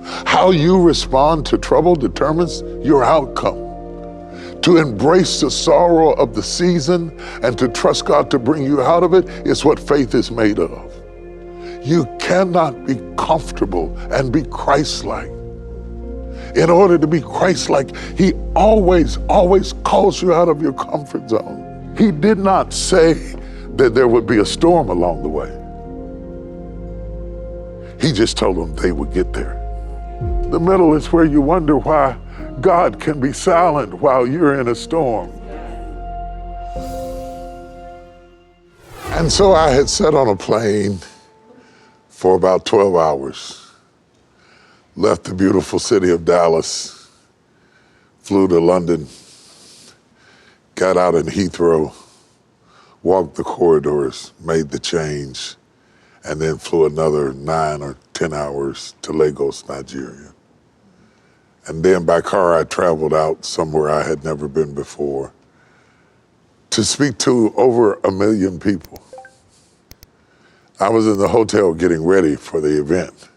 How you respond to trouble determines your outcome. To embrace the sorrow of the season and to trust God to bring you out of it is what faith is made of. You cannot be comfortable and be Christ-like. In order to be Christ-like, he always calls you out of your comfort zone. He did not say that there would be a storm along the way. He just told them they would get there. The middle is where you wonder why God can be silent while you're in a storm. And so I had sat on a plane for about 12 hours, left the beautiful city of Dallas, flew to London, got out in Heathrow, walked the corridors, made the change, and then flew another 9 or 10 hours to Lagos, Nigeria. And then by car, I traveled out somewhere I had never been before to speak to over 1 million people. I was in the hotel getting ready for the event.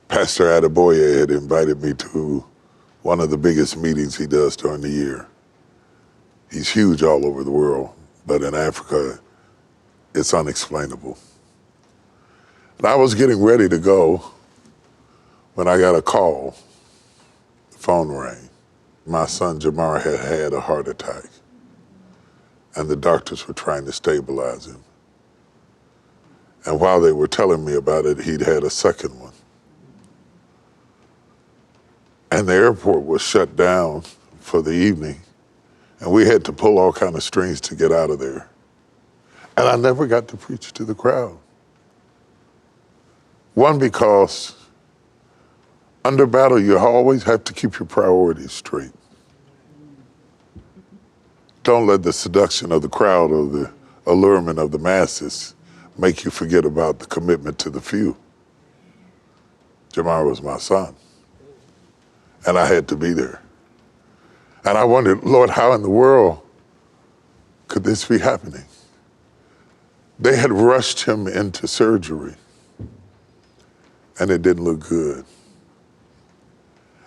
Pastor Adeboye had invited me to one of the biggest meetings he does during the year. He's huge all over the world, but in Africa, it's unexplainable. And I was getting ready to go when I got a call. The phone rang. My son Jamar had had a heart attack, and the doctors were trying to stabilize him. And while they were telling me about it, he'd had a second one. And the airport was shut down for the evening, and we had to pull all kind of strings to get out of there. And I never got to preach to the crowd. One, because under battle, you always have to keep your priorities straight. Don't let the seduction of the crowd or the allurement of the masses make you forget about the commitment to the few. Jamar was my son, and I had to be there. And I wondered, Lord, how in the world could this be happening? They had rushed him into surgery, and it didn't look good.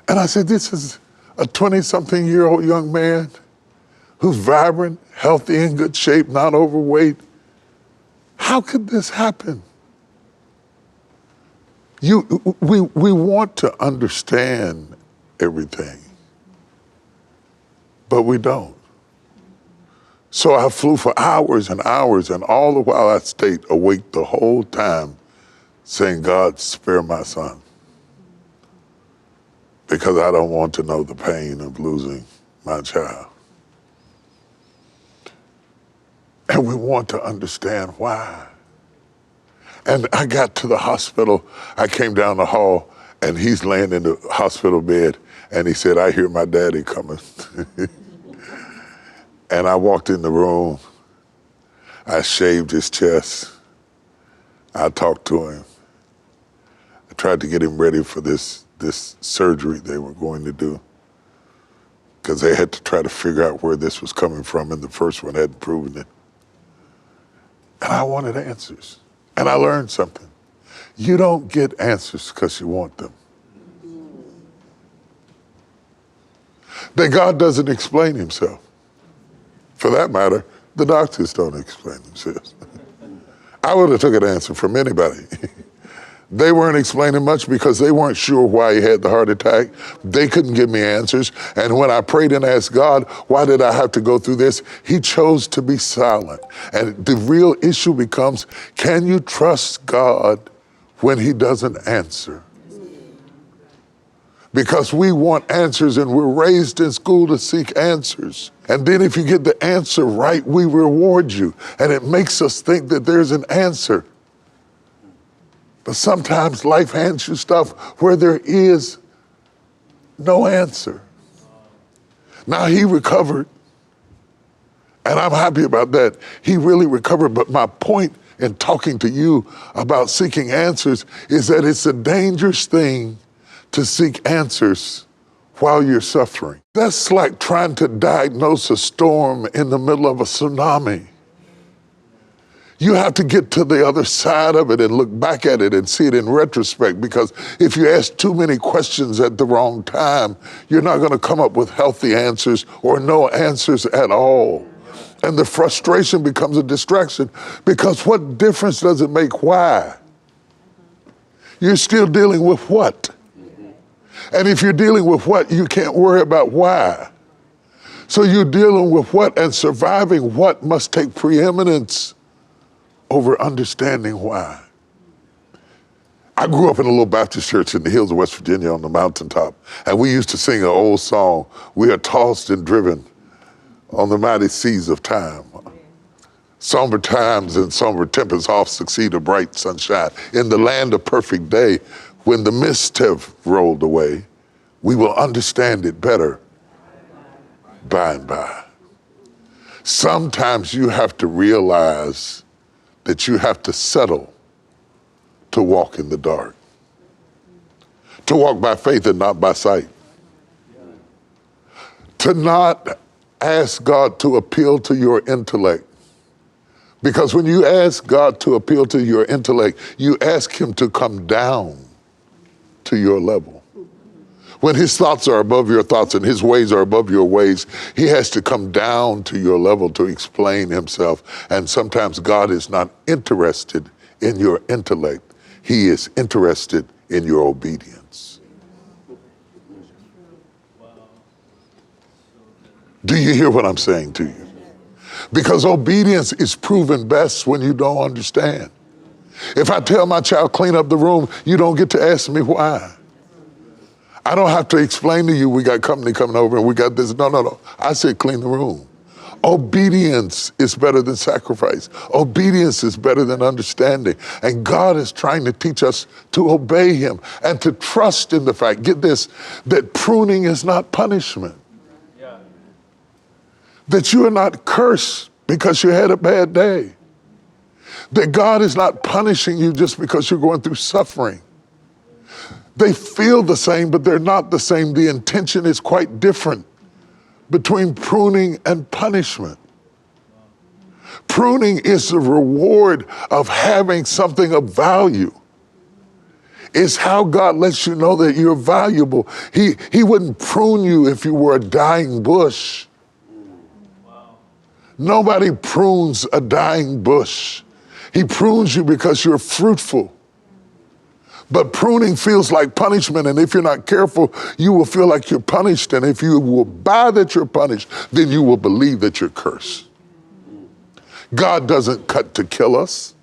And I said, this is a 20-something-year-old young man who's vibrant, healthy, in good shape, not overweight. How could this happen? We want to understand everything, but we don't. So I flew for hours and hours, and all the while I stayed awake the whole time saying, God, spare my son, because I don't want to know the pain of losing my child. And we want to understand why. And I got to the hospital. I came down the hall, and he's laying in the hospital bed, and he said, I hear my daddy coming. And I walked in the room. I shaved his chest. I talked to him. I tried to get him ready for this surgery they were going to do, because they had to try to figure out where this was coming from, and the first one hadn't proven it. And I wanted answers. And I learned something. You don't get answers because you want them. That God doesn't explain himself. For that matter, the doctors don't explain themselves. I would have took an answer from anybody. They weren't explaining much because they weren't sure why he had the heart attack. They couldn't give me answers. And when I prayed and asked God, why did I have to go through this? He chose to be silent. And the real issue becomes, can you trust God when he doesn't answer? Because we want answers, and we're raised in school to seek answers. And then if you get the answer right, we reward you. And it makes us think that there's an answer. But sometimes life hands you stuff where there is no answer. Now, he recovered, and I'm happy about that. He really recovered, but my point in talking to you about seeking answers is that it's a dangerous thing to seek answers while you're suffering. That's like trying to diagnose a storm in the middle of a tsunami. You have to get to the other side of it and look back at it and see it in retrospect, because if you ask too many questions at the wrong time, you're not going to come up with healthy answers or no answers at all. And the frustration becomes a distraction, because what difference does it make why? You're still dealing with what? And if you're dealing with what, you can't worry about why. So you're dealing with what, and surviving what must take preeminence over understanding why. I grew up in a little Baptist church in the hills of West Virginia on the mountaintop, and we used to sing an old song, "We are tossed and driven on the mighty seas of time. Somber times and somber tempests oft succeed a bright sunshine. In the land of perfect day, when the mists have rolled away, we will understand it better by and by." Sometimes you have to realize that you have to settle to walk in the dark, to walk by faith and not by sight, to not ask God to appeal to your intellect. Because when you ask God to appeal to your intellect, you ask him to come down to your level. When his thoughts are above your thoughts and his ways are above your ways, he has to come down to your level to explain himself. And sometimes God is not interested in your intellect. He is interested in your obedience. Do you hear what I'm saying to you? Because obedience is proven best when you don't understand. If I tell my child, clean up the room, you don't get to ask me why. I don't have to explain to you, we got company coming over and we got this. No. I said, clean the room. Obedience is better than sacrifice. Obedience is better than understanding. And God is trying to teach us to obey him and to trust in the fact, get this, that pruning is not punishment. Yeah. That you are not cursed because you had a bad day. That God is not punishing you just because you're going through suffering. They feel the same, but they're not the same. The intention is quite different between pruning and punishment. Pruning is the reward of having something of value. It's how God lets you know that you're valuable. He wouldn't prune you if you were a dying bush. Nobody prunes a dying bush. He prunes you because you're fruitful. But pruning feels like punishment, and if you're not careful, you will feel like you're punished, and if you will buy that you're punished, then you will believe that you're cursed. God doesn't cut to kill us.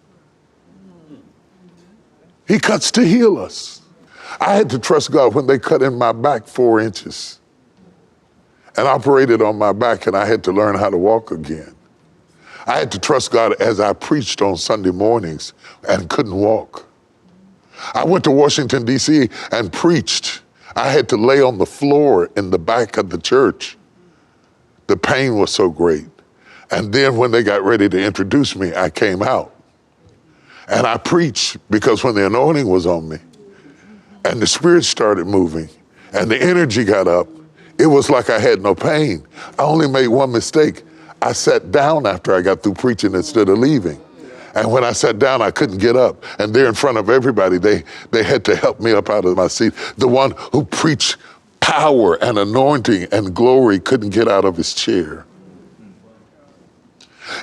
He cuts to heal us. I had to trust God when they cut in my back 4 inches and operated on my back, and I had to learn how to walk again. I had to trust God as I preached on Sunday mornings and couldn't walk. I went to Washington, D.C. and preached. I had to lay on the floor in the back of the church. The pain was so great. And then when they got ready to introduce me, I came out. And I preached because when the anointing was on me and the Spirit started moving and the energy got up, it was like I had no pain. I only made one mistake. I sat down after I got through preaching instead of leaving. And when I sat down, I couldn't get up. And there in front of everybody, they had to help me up out of my seat. The one who preached power and anointing and glory couldn't get out of his chair.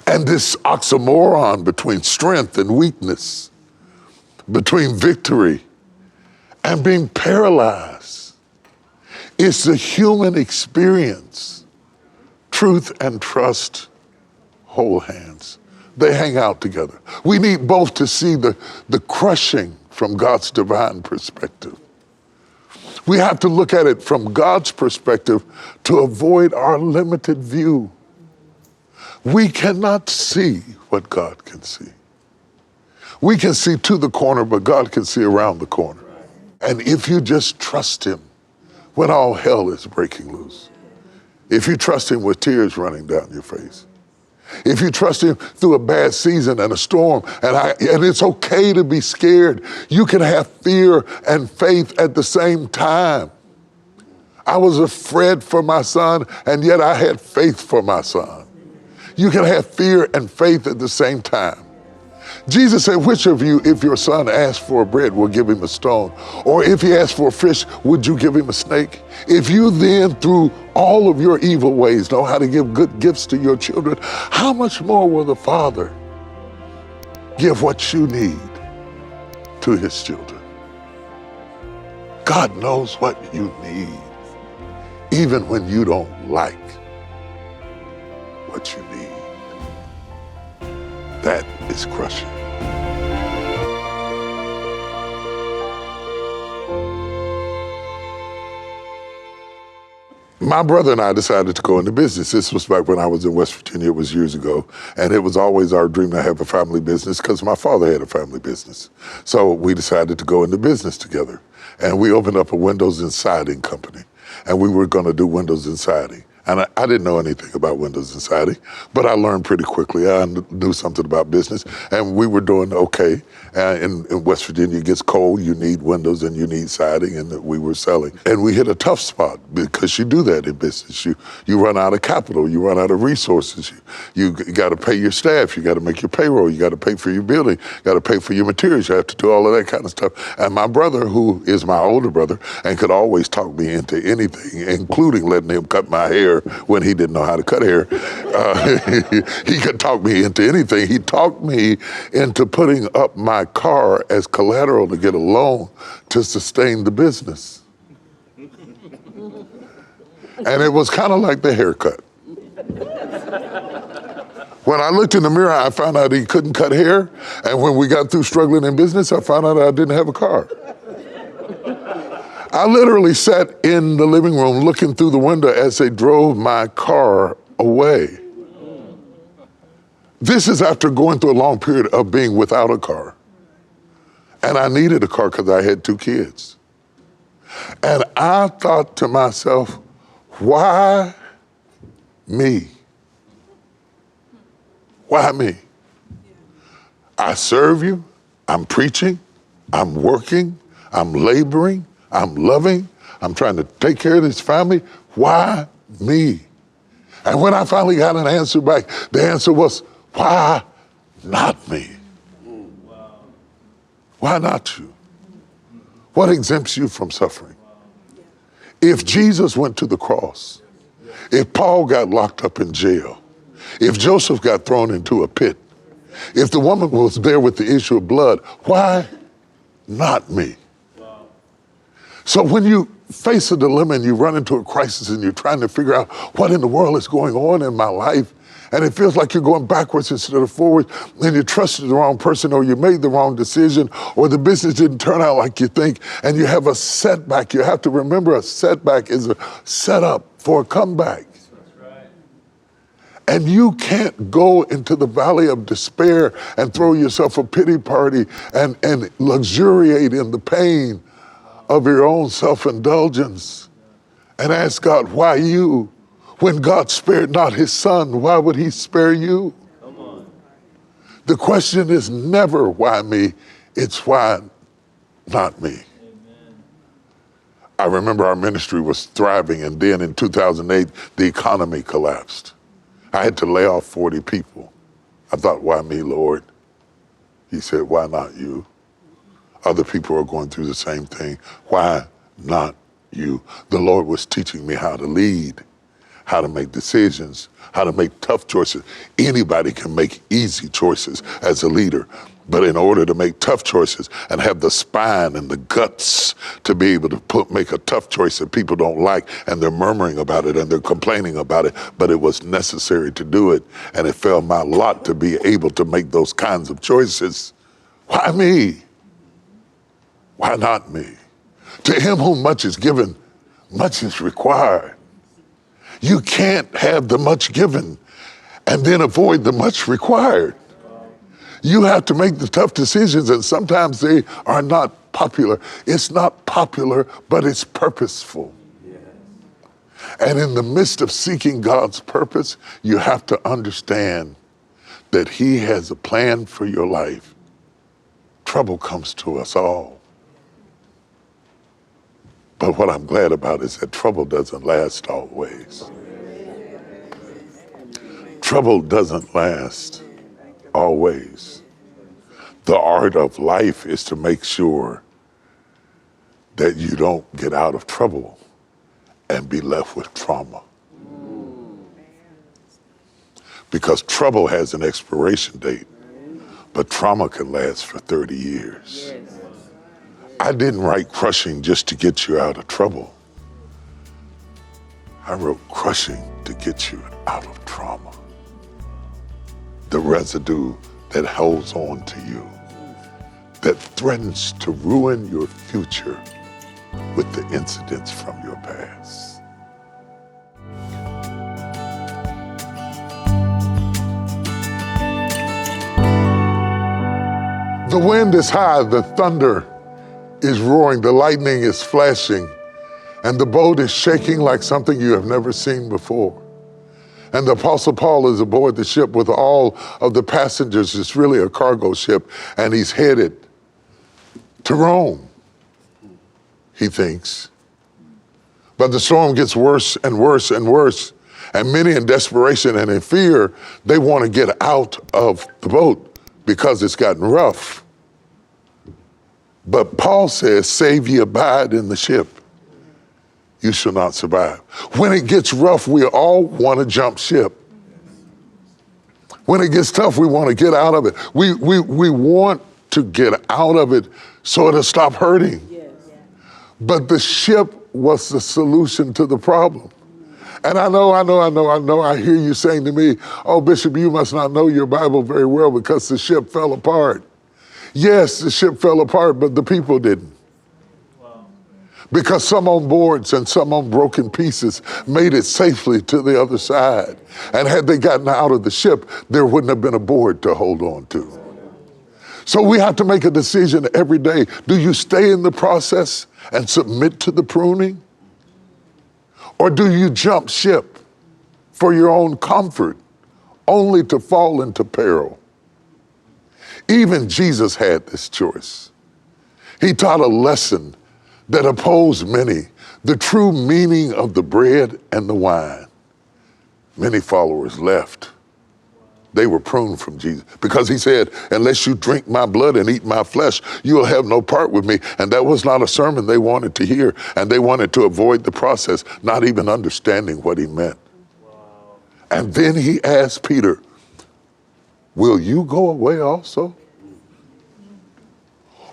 And this oxymoron between strength and weakness, between victory and being paralyzed, is the human experience. Truth and trust hold hands. They hang out together. We need both to see the crushing from God's divine perspective. We have to look at it from God's perspective to avoid our limited view. We cannot see what God can see. We can see to the corner, but God can see around the corner. And if you just trust him when all hell is breaking loose, if you trust him with tears running down your face, if you trust him through a bad season and a storm, and it's okay to be scared, you can have fear and faith at the same time. I was afraid for my son, and yet I had faith for my son. You can have fear and faith at the same time. Jesus said, which of you, if your son asks for bread, will give him a stone? Or if he asks for a fish, would you give him a snake? If you then, through all of your evil ways, know how to give good gifts to your children, how much more will the Father give what you need to his children? God knows what you need, even when you don't like what you need. That is crushing. My brother and I decided to go into business. This was back when I was in West Virginia. It was years ago. And it was always our dream to have a family business because my father had a family business. So we decided to go into business together. And we opened up a windows and siding company. And we were going to do windows and siding. And I didn't know anything about windows and siding, but I learned pretty quickly. I knew something about business, and we were doing okay. In West Virginia, it gets cold, you need windows and you need siding, and we were selling. And we hit a tough spot because you do that in business. You run out of capital, you run out of resources. You got to pay your staff, you got to make your payroll, you got to pay for your building, you got to pay for your materials, you have to do all of that kind of stuff. And my brother, who is my older brother, and could always talk me into anything, including letting him cut my hair when he didn't know how to cut hair. He could talk me into anything. He talked me into putting up my car as collateral to get a loan to sustain the business. And it was kind of like the haircut. When I looked in the mirror, I found out he couldn't cut hair. And when we got through struggling in business, I found out I didn't have a car. I literally sat in the living room looking through the window as they drove my car away. This is after going through a long period of being without a car. And I needed a car because I had 2 kids. And I thought to myself, why me? Why me? I serve you, I'm preaching, I'm working, I'm laboring, I'm loving, I'm trying to take care of this family. Why me? And when I finally got an answer back, the answer was, why not me? Why not you? What exempts you from suffering? If Jesus went to the cross, if Paul got locked up in jail, if Joseph got thrown into a pit, if the woman was there with the issue of blood, why not me? So when you face a dilemma and you run into a crisis and you're trying to figure out what in the world is going on in my life, and it feels like you're going backwards instead of forward, and you trusted the wrong person, or you made the wrong decision, or the business didn't turn out like you think, and you have a setback, you have to remember a setback is a setup for a comeback. And you can't go into the valley of despair and throw yourself a pity party and luxuriate in the pain of your own self-indulgence and ask God, why you? When God spared not his son, why would he spare you? Come on. The question is never why me, it's why not me. Amen. I remember our ministry was thriving, and then in 2008, the economy collapsed. I had to lay off 40 people. I thought, why me, Lord? He said, why not you? Other people are going through the same thing. Why not you? The Lord was teaching me how to lead, how to make decisions, how to make tough choices. Anybody can make easy choices as a leader, but in order to make tough choices and have the spine and the guts to be able to make a tough choice that people don't like, and they're murmuring about it and they're complaining about it, but it was necessary to do it, and it fell my lot to be able to make those kinds of choices. Why me? Why not me? To him whom much is given, much is required. You can't have the much given and then avoid the much required. You have to make the tough decisions, and sometimes they are not popular. It's not popular, but it's purposeful. And in the midst of seeking God's purpose, you have to understand that he has a plan for your life. Trouble comes to us all. But what I'm glad about is that trouble doesn't last always. Trouble doesn't last always. The art of life is to make sure that you don't get out of trouble and be left with trauma. Because trouble has an expiration date, but trauma can last for 30 years. I didn't write crushing just to get you out of trouble. I wrote crushing to get you out of trauma. The residue that holds on to you, that threatens to ruin your future with the incidents from your past. The wind is high, the thunder is roaring, the lightning is flashing, and the boat is shaking like something you have never seen before. And the Apostle Paul is aboard the ship with all of the passengers. It's really a cargo ship, and he's headed to Rome, he thinks. But the storm gets worse and worse and worse, and many in desperation and in fear, they want to get out of the boat because it's gotten rough. But Paul says, save ye abide in the ship, you shall not survive. When it gets rough, we all want to jump ship. When it gets tough, we want to get out of it. We want to get out of it so it'll stop hurting. Yes. But the ship was the solution to the problem. And I hear you saying to me, oh, Bishop, you must not know your Bible very well because the ship fell apart. Yes, the ship fell apart, but the people didn't. Wow. Because some on boards and some on broken pieces made it safely to the other side. And had they gotten out of the ship, there wouldn't have been a board to hold on to. So we have to make a decision every day. Do you stay in the process and submit to the pruning? Or do you jump ship for your own comfort, only to fall into peril? Even Jesus had this choice. He taught a lesson that opposed many, the true meaning of the bread and the wine. Many followers left. They were pruned from Jesus because he said, unless you drink my blood and eat my flesh, you will have no part with me. And that was not a sermon they wanted to hear. And they wanted to avoid the process, not even understanding what he meant. Wow. And then he asked Peter, will you go away also?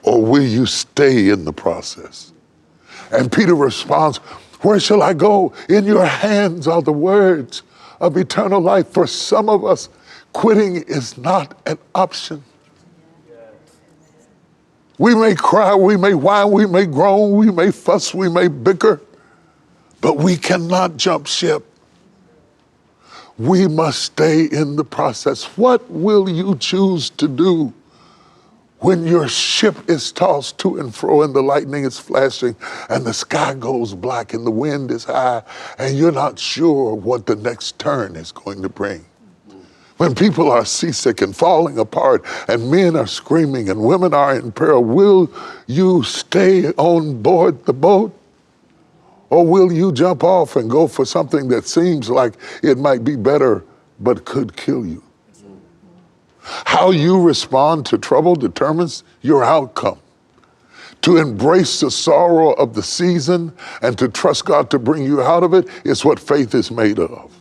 Or will you stay in the process? And Peter responds, where shall I go? In your hands are the words of eternal life. For some of us, quitting is not an option. We may cry, we may whine, we may groan, we may fuss, we may bicker, but we cannot jump ship. We must stay in the process. What will you choose to do when your ship is tossed to and fro and the lightning is flashing and the sky goes black and the wind is high and you're not sure what the next turn is going to bring? When people are seasick and falling apart and men are screaming and women are in peril, will you stay on board the boat? Or will you jump off and go for something that seems like it might be better but could kill you? How you respond to trouble determines your outcome. To embrace the sorrow of the season and to trust God to bring you out of it is what faith is made of.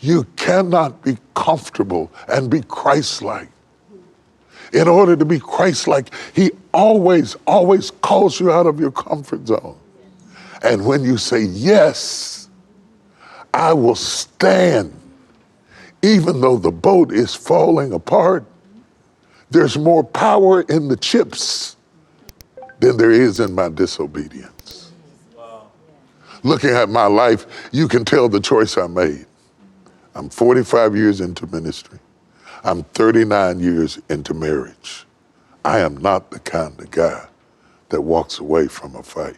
You cannot be comfortable and be Christ-like. In order to be Christ-like, he always calls you out of your comfort zone. And when you say, yes, I will stand, even though the boat is falling apart, there's more power in the chips than there is in my disobedience. Wow. Looking at my life, you can tell the choice I made. I'm 45 years into ministry. I'm 39 years into marriage. I am not the kind of guy that walks away from a fight.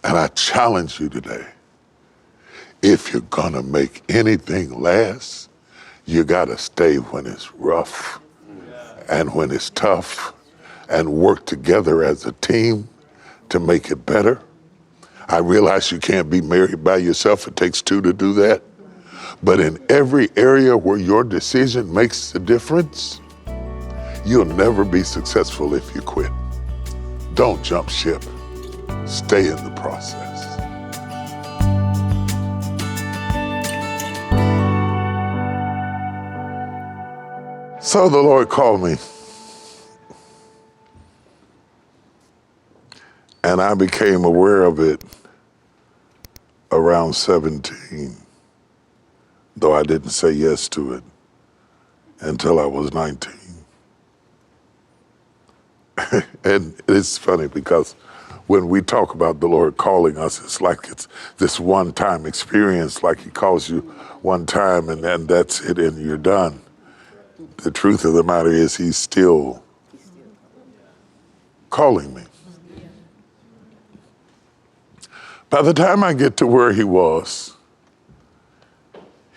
And I challenge you today, if you're gonna make anything last, you gotta stay when it's rough and when it's tough and work together as a team to make it better. I realize you can't be married by yourself. It takes two to do that. But in every area where your decision makes the difference, You'll never be successful if you quit. Don't jump ship. Stay in the process. So the Lord called me, and I became aware of it around 17, though I didn't say yes to it until I was 19. And it's funny because when we talk about the Lord calling us, it's like it's this one-time experience, like he calls you one time and then that's it and you're done. The truth of the matter is he's still calling me. By the time I get to where he was,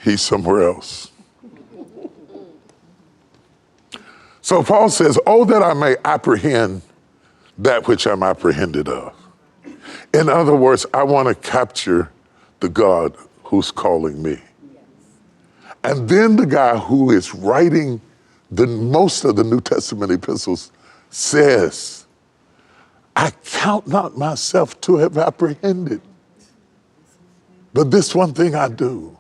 he's somewhere else. So Paul says, oh, that I may apprehend that which I'm apprehended of. In other words, I want to capture the God who's calling me. And then the guy who is writing most of the New Testament epistles says, I count not myself to have apprehended, but this one thing I do.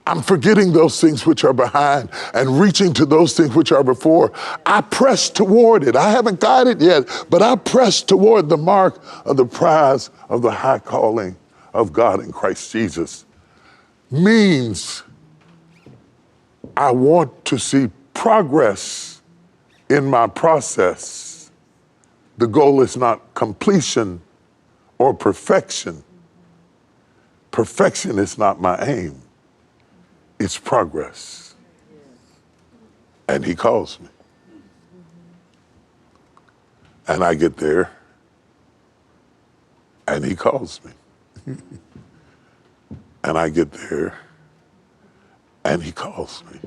I'm forgetting those things which are behind and reaching to those things which are before. I press toward it. I haven't got it yet, but I press toward the mark of the prize of the high calling of God in Christ Jesus. Means I want to see progress in my process. The goal is not completion or perfection. Perfection is not my aim. It's progress. And he calls me. And I get there, and he calls me. And I get there, and he calls me.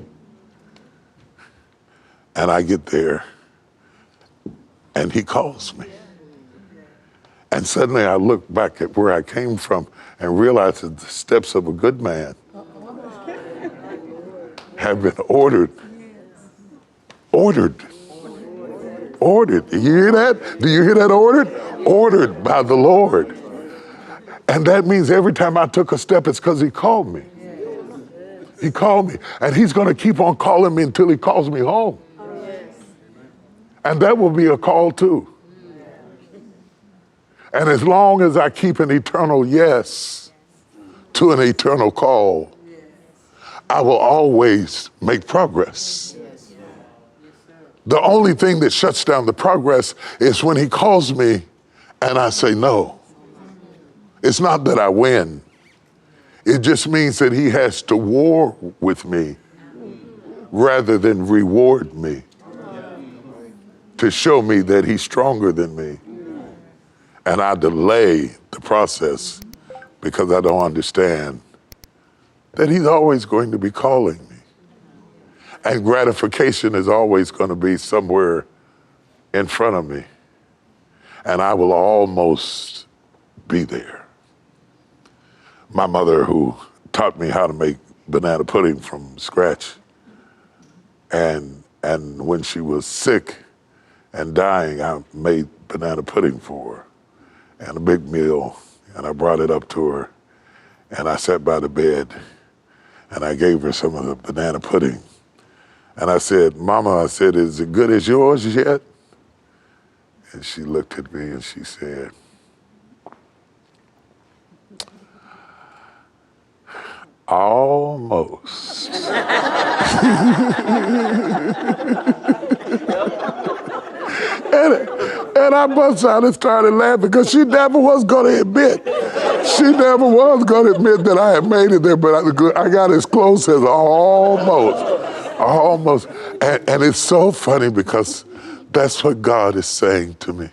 And I get there, and he calls me. And suddenly I look back at where I came from and realize that the steps of a good man have been ordered. Ordered. Ordered. Do you hear that? Do you hear that? Ordered? Ordered by the Lord. And that means every time I took a step, it's because he called me. He called me. And he's going to keep on calling me until he calls me home. And that will be a call too. And as long as I keep an eternal yes to an eternal call, I will always make progress. The only thing that shuts down the progress is when he calls me and I say no. It's not that I win. It just means that he has to war with me rather than reward me to show me that he's stronger than me. And I delay the process because I don't understand that he's always going to be calling me. And gratification is always going to be somewhere in front of me. And I will almost be there. My mother, who taught me how to make banana pudding from scratch, and when she was sick and dying, I made banana pudding for her and a big meal, and I brought it up to her, and I sat by the bed, and I gave her some of the banana pudding. And I said, Mama, I said, is it good as yours yet? And she looked at me and she said, almost. And I bust out and started laughing because she never was going to admit. She never was going to admit that I had made it there, but I got as close as almost. Almost. And it's so funny because that's what God is saying to me.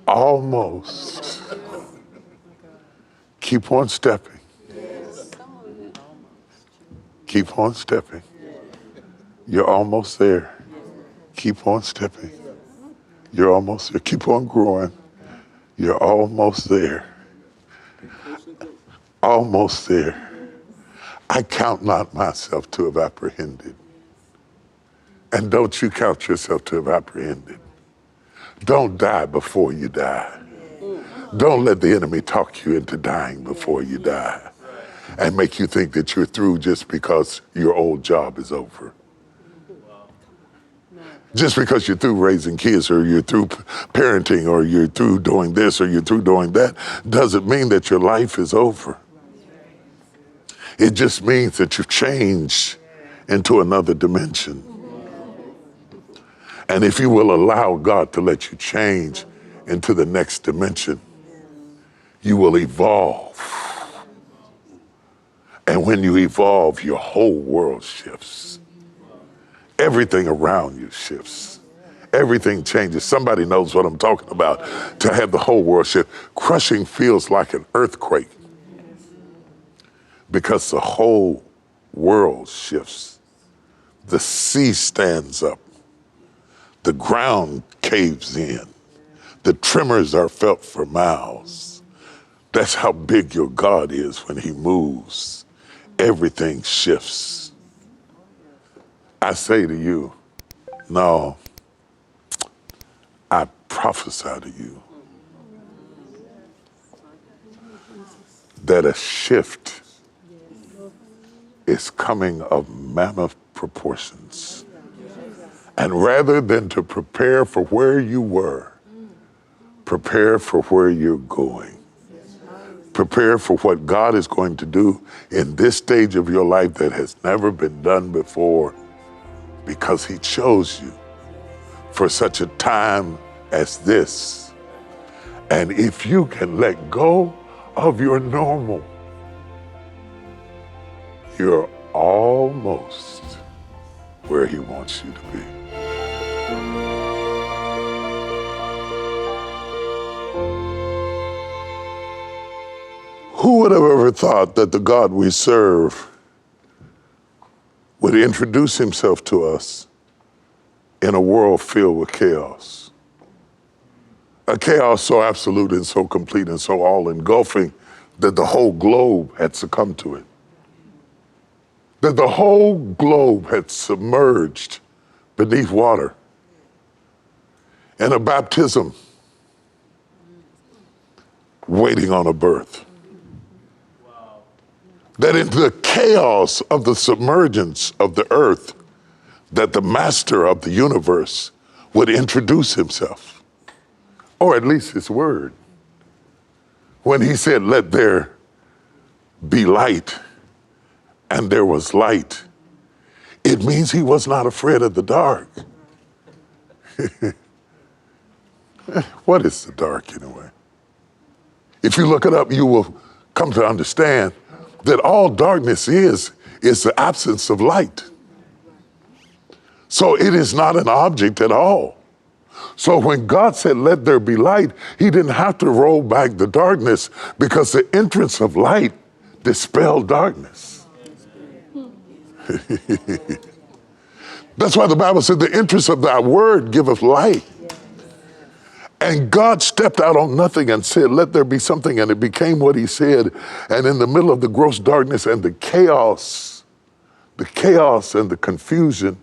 Almost. Keep on stepping. Keep on stepping. You're almost there. Keep on stepping. You're almost there. Keep on growing. You're almost there. Almost there. I count not myself to have apprehended. And don't you count yourself to have apprehended. Don't die before you die. Don't let the enemy talk you into dying before you die and make you think that you're through just because your old job is over. Just because you're through raising kids or you're through parenting or you're through doing this or you're through doing that doesn't mean that your life is over. It just means that you've changed into another dimension. And if you will allow God to let you change into the next dimension, you will evolve. And when you evolve, your whole world shifts. Everything around you shifts. Everything changes. Somebody knows what I'm talking about. To have the whole world shift. Crushing feels like an earthquake because the whole world shifts. The sea stands up. The ground caves in. The tremors are felt for miles. That's how big your God is when he moves. Everything shifts. I say to you, no, I prophesy to you that a shift is coming of mammoth proportions. And rather than to prepare for where you were, prepare for where you're going. Prepare for what God is going to do in this stage of your life that has never been done before, because he chose you for such a time as this. And if you can let go of your normal, you're almost where he wants you to be. Who would have ever thought that the God we serve would introduce himself to us in a world filled with chaos? A chaos so absolute and so complete and so all-engulfing that the whole globe had succumbed to it. That the whole globe had submerged beneath water. And a baptism waiting on a birth. That in the chaos of the submergence of the earth, that the master of the universe would introduce himself, or at least his word. When he said, let there be light, and there was light, it means he was not afraid of the dark. What is the dark anyway? If you look it up, you will come to understand that all darkness is the absence of light. So it is not an object at all. So when God said, let there be light, he didn't have to roll back the darkness because the entrance of light dispelled darkness. That's why the Bible said the entrance of thy word giveth light. And God stepped out on nothing and said, let there be something, and it became what he said. And in the middle of the gross darkness and the chaos and the confusion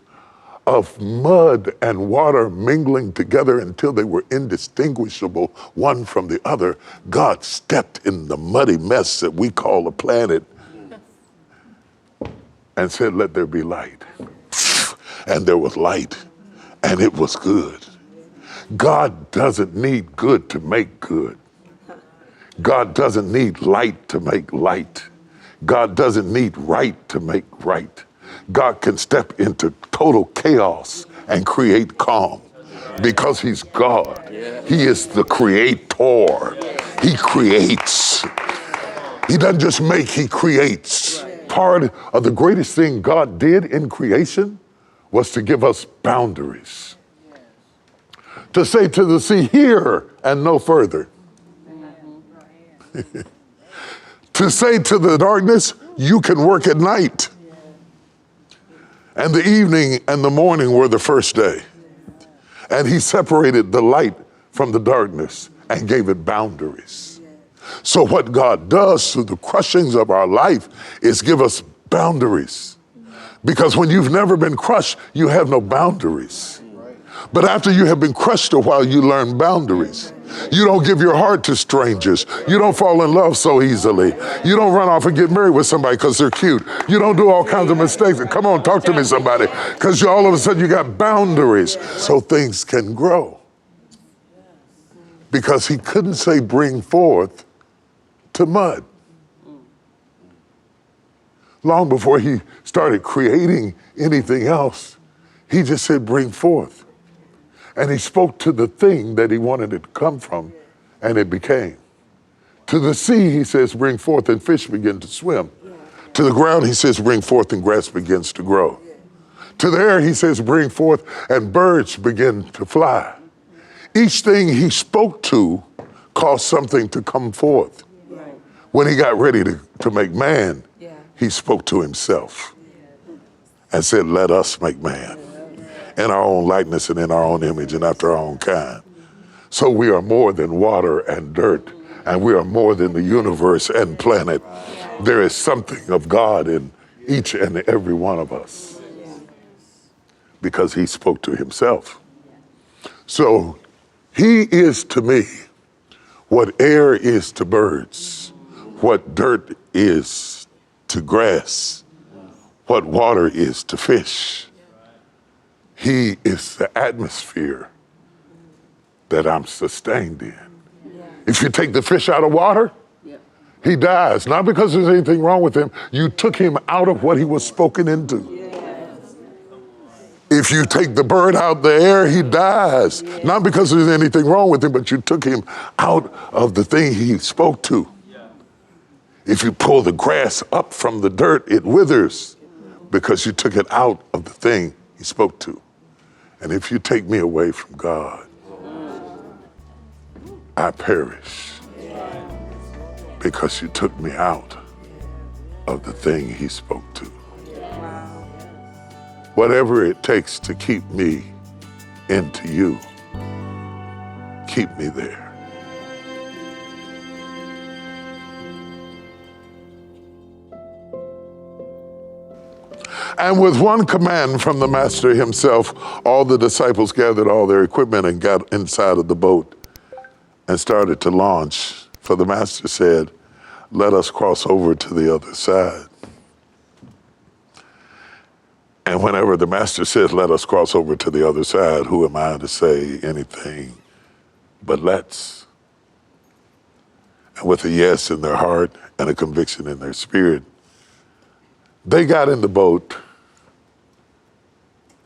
of mud and water mingling together until they were indistinguishable one from the other, God stepped in the muddy mess that we call a planet and said, let there be light. And there was light, and it was good. God doesn't need good to make good. God doesn't need light to make light. God doesn't need right to make right. God can step into total chaos and create calm because he's God. He is the creator. He creates. He doesn't just make, he creates. Part of the greatest thing God did in creation was to give us boundaries. To say to the sea, here and no further. To say to the darkness, you can work at night. And the evening and the morning were the first day. And he separated the light from the darkness and gave it boundaries. So what God does through the crushings of our life is give us boundaries. Because when you've never been crushed, you have no boundaries. But after you have been crushed a while, you learn boundaries. You don't give your heart to strangers. You don't fall in love so easily. You don't run off and get married with somebody because they're cute. You don't do all kinds of mistakes. Come on, talk to me, somebody. Because all of a sudden you got boundaries so things can grow. Because he couldn't say bring forth to mud. Long before he started creating anything else, he just said bring forth. And he spoke to the thing that he wanted it to come from, and it became. To the sea, he says, bring forth, and fish begin to swim. To the ground, he says, bring forth, and grass begins to grow. To the air, he says, bring forth, and birds begin to fly. Each thing he spoke to caused something to come forth. When he got ready to make man, he spoke to himself and said, let us make man. In our own likeness and in our own image and after our own kind. So we are more than water and dirt, and we are more than the universe and planet. There is something of God in each and every one of us because he spoke to himself. So he is to me what air is to birds, what dirt is to grass, what water is to fish. He is the atmosphere that I'm sustained in. If you take the fish out of water, he dies. Not because there's anything wrong with him. You took him out of what he was spoken into. If you take the bird out the air, he dies. Not because there's anything wrong with him, but you took him out of the thing he spoke to. If you pull the grass up from the dirt, it withers because you took it out of the thing he spoke to. And if you take me away from God, I perish because you took me out of the thing he spoke to. Whatever it takes to keep me into you, keep me there. And with one command from the master himself, all the disciples gathered all their equipment and got inside of the boat and started to launch. For the master said, let us cross over to the other side. And whenever the master says, let us cross over to the other side, who am I to say anything but let's? And with a yes in their heart and a conviction in their spirit, they got in the boat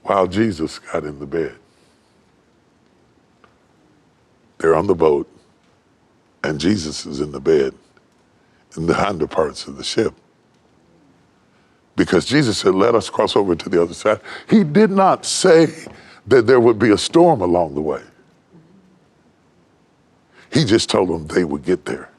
while Jesus got in the bed. They're on the boat, and Jesus is in the bed in the hinder parts of the ship. Because Jesus said, let us cross over to the other side. He did not say that there would be a storm along the way. He just told them they would get there.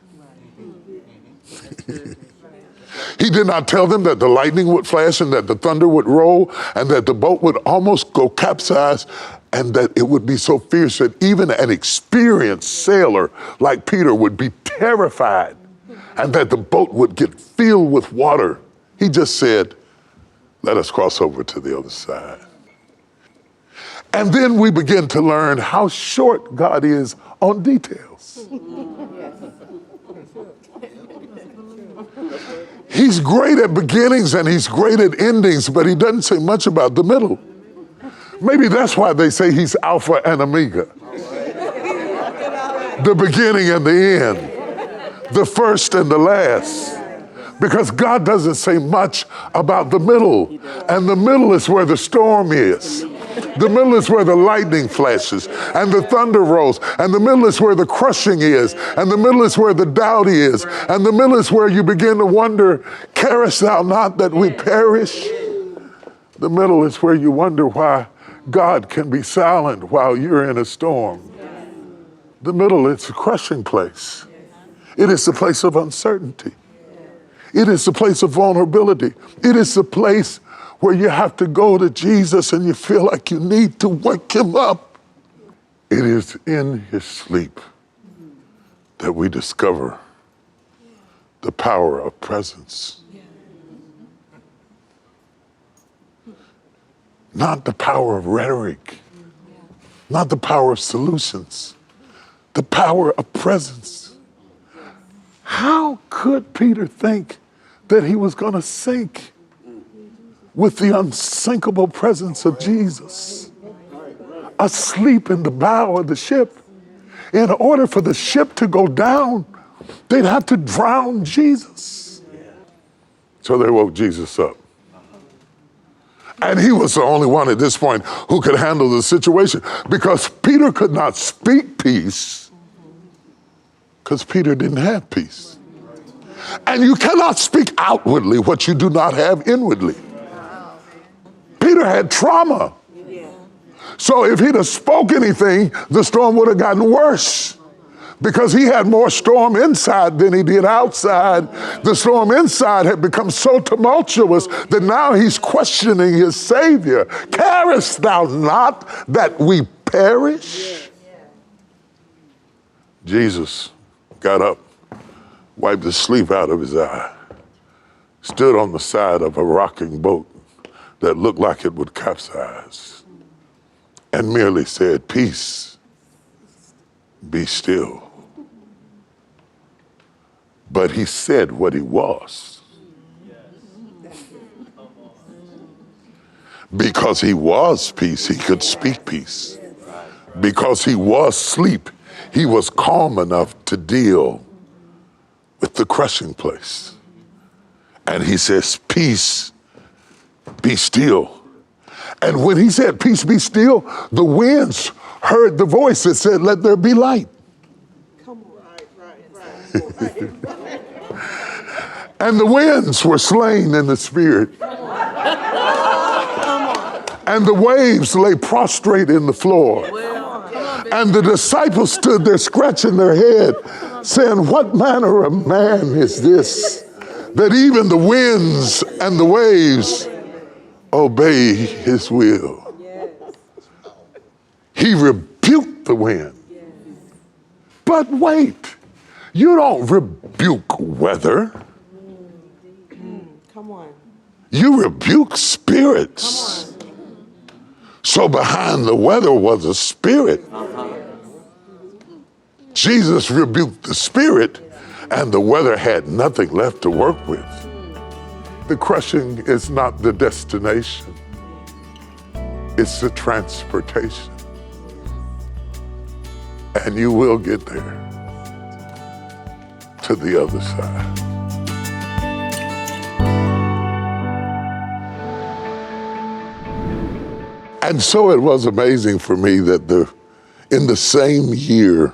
He did not tell them that the lightning would flash and that the thunder would roll and that the boat would almost go capsize and that it would be so fierce that even an experienced sailor like Peter would be terrified and that the boat would get filled with water. He just said, let us cross over to the other side. And then we begin to learn how short God is on details. He's great at beginnings and he's great at endings, but he doesn't say much about the middle. Maybe that's why they say he's Alpha and Omega. The beginning and the end, the first and the last. Because God doesn't say much about the middle. And the middle is where the storm is. The middle is where the lightning flashes and the thunder rolls. And the middle is where the crushing is. And the middle is where the doubt is. And the middle is where you begin to wonder, carest thou not that we perish? The middle is where you wonder why God can be silent while you're in a storm. The middle is a crushing place. It is the place of uncertainty. It is the place of vulnerability. It is the place where you have to go to Jesus and you feel like you need to wake him up. It is in his sleep that we discover the power of presence. Not the power of rhetoric, not the power of solutions, the power of presence. How could Peter think that he was going to sink with the unsinkable presence of Jesus, asleep in the bow of the ship? In order for the ship to go down, they'd have to drown Jesus. So they woke Jesus up. And he was the only one at this point who could handle the situation, because Peter could not speak peace because Peter didn't have peace. And you cannot speak outwardly what you do not have inwardly. Peter had trauma. So if he'd have spoke anything, the storm would have gotten worse, because he had more storm inside than he did outside. The storm inside had become so tumultuous that now he's questioning his Savior. Carest thou not that we perish? Jesus got up, wiped the sleep out of his eye, stood on the side of a rocking boat that looked like it would capsize, and merely said, "Peace, be still." But he said what he was. Because he was peace, he could speak peace. Because he was sleep, he was calm enough to deal with the crushing place. And he says, "Peace, be still." And when he said, "Peace, be still," the winds heard the voice that said, "Let there be light." Come on. Right. And the winds were slain in the spirit. And the waves lay prostrate in the floor. And the disciples stood there scratching their head, saying, "What manner of man is this, that even the winds and the waves obey his will?" He rebuked the wind. But wait, you don't rebuke weather. Come on. You rebuke spirits. So behind the weather was a spirit. Jesus rebuked the spirit, and the weather had nothing left to work with. The crushing is not the destination, it's the transportation. And you will get there, to the other side. And so it was amazing for me that in the same year,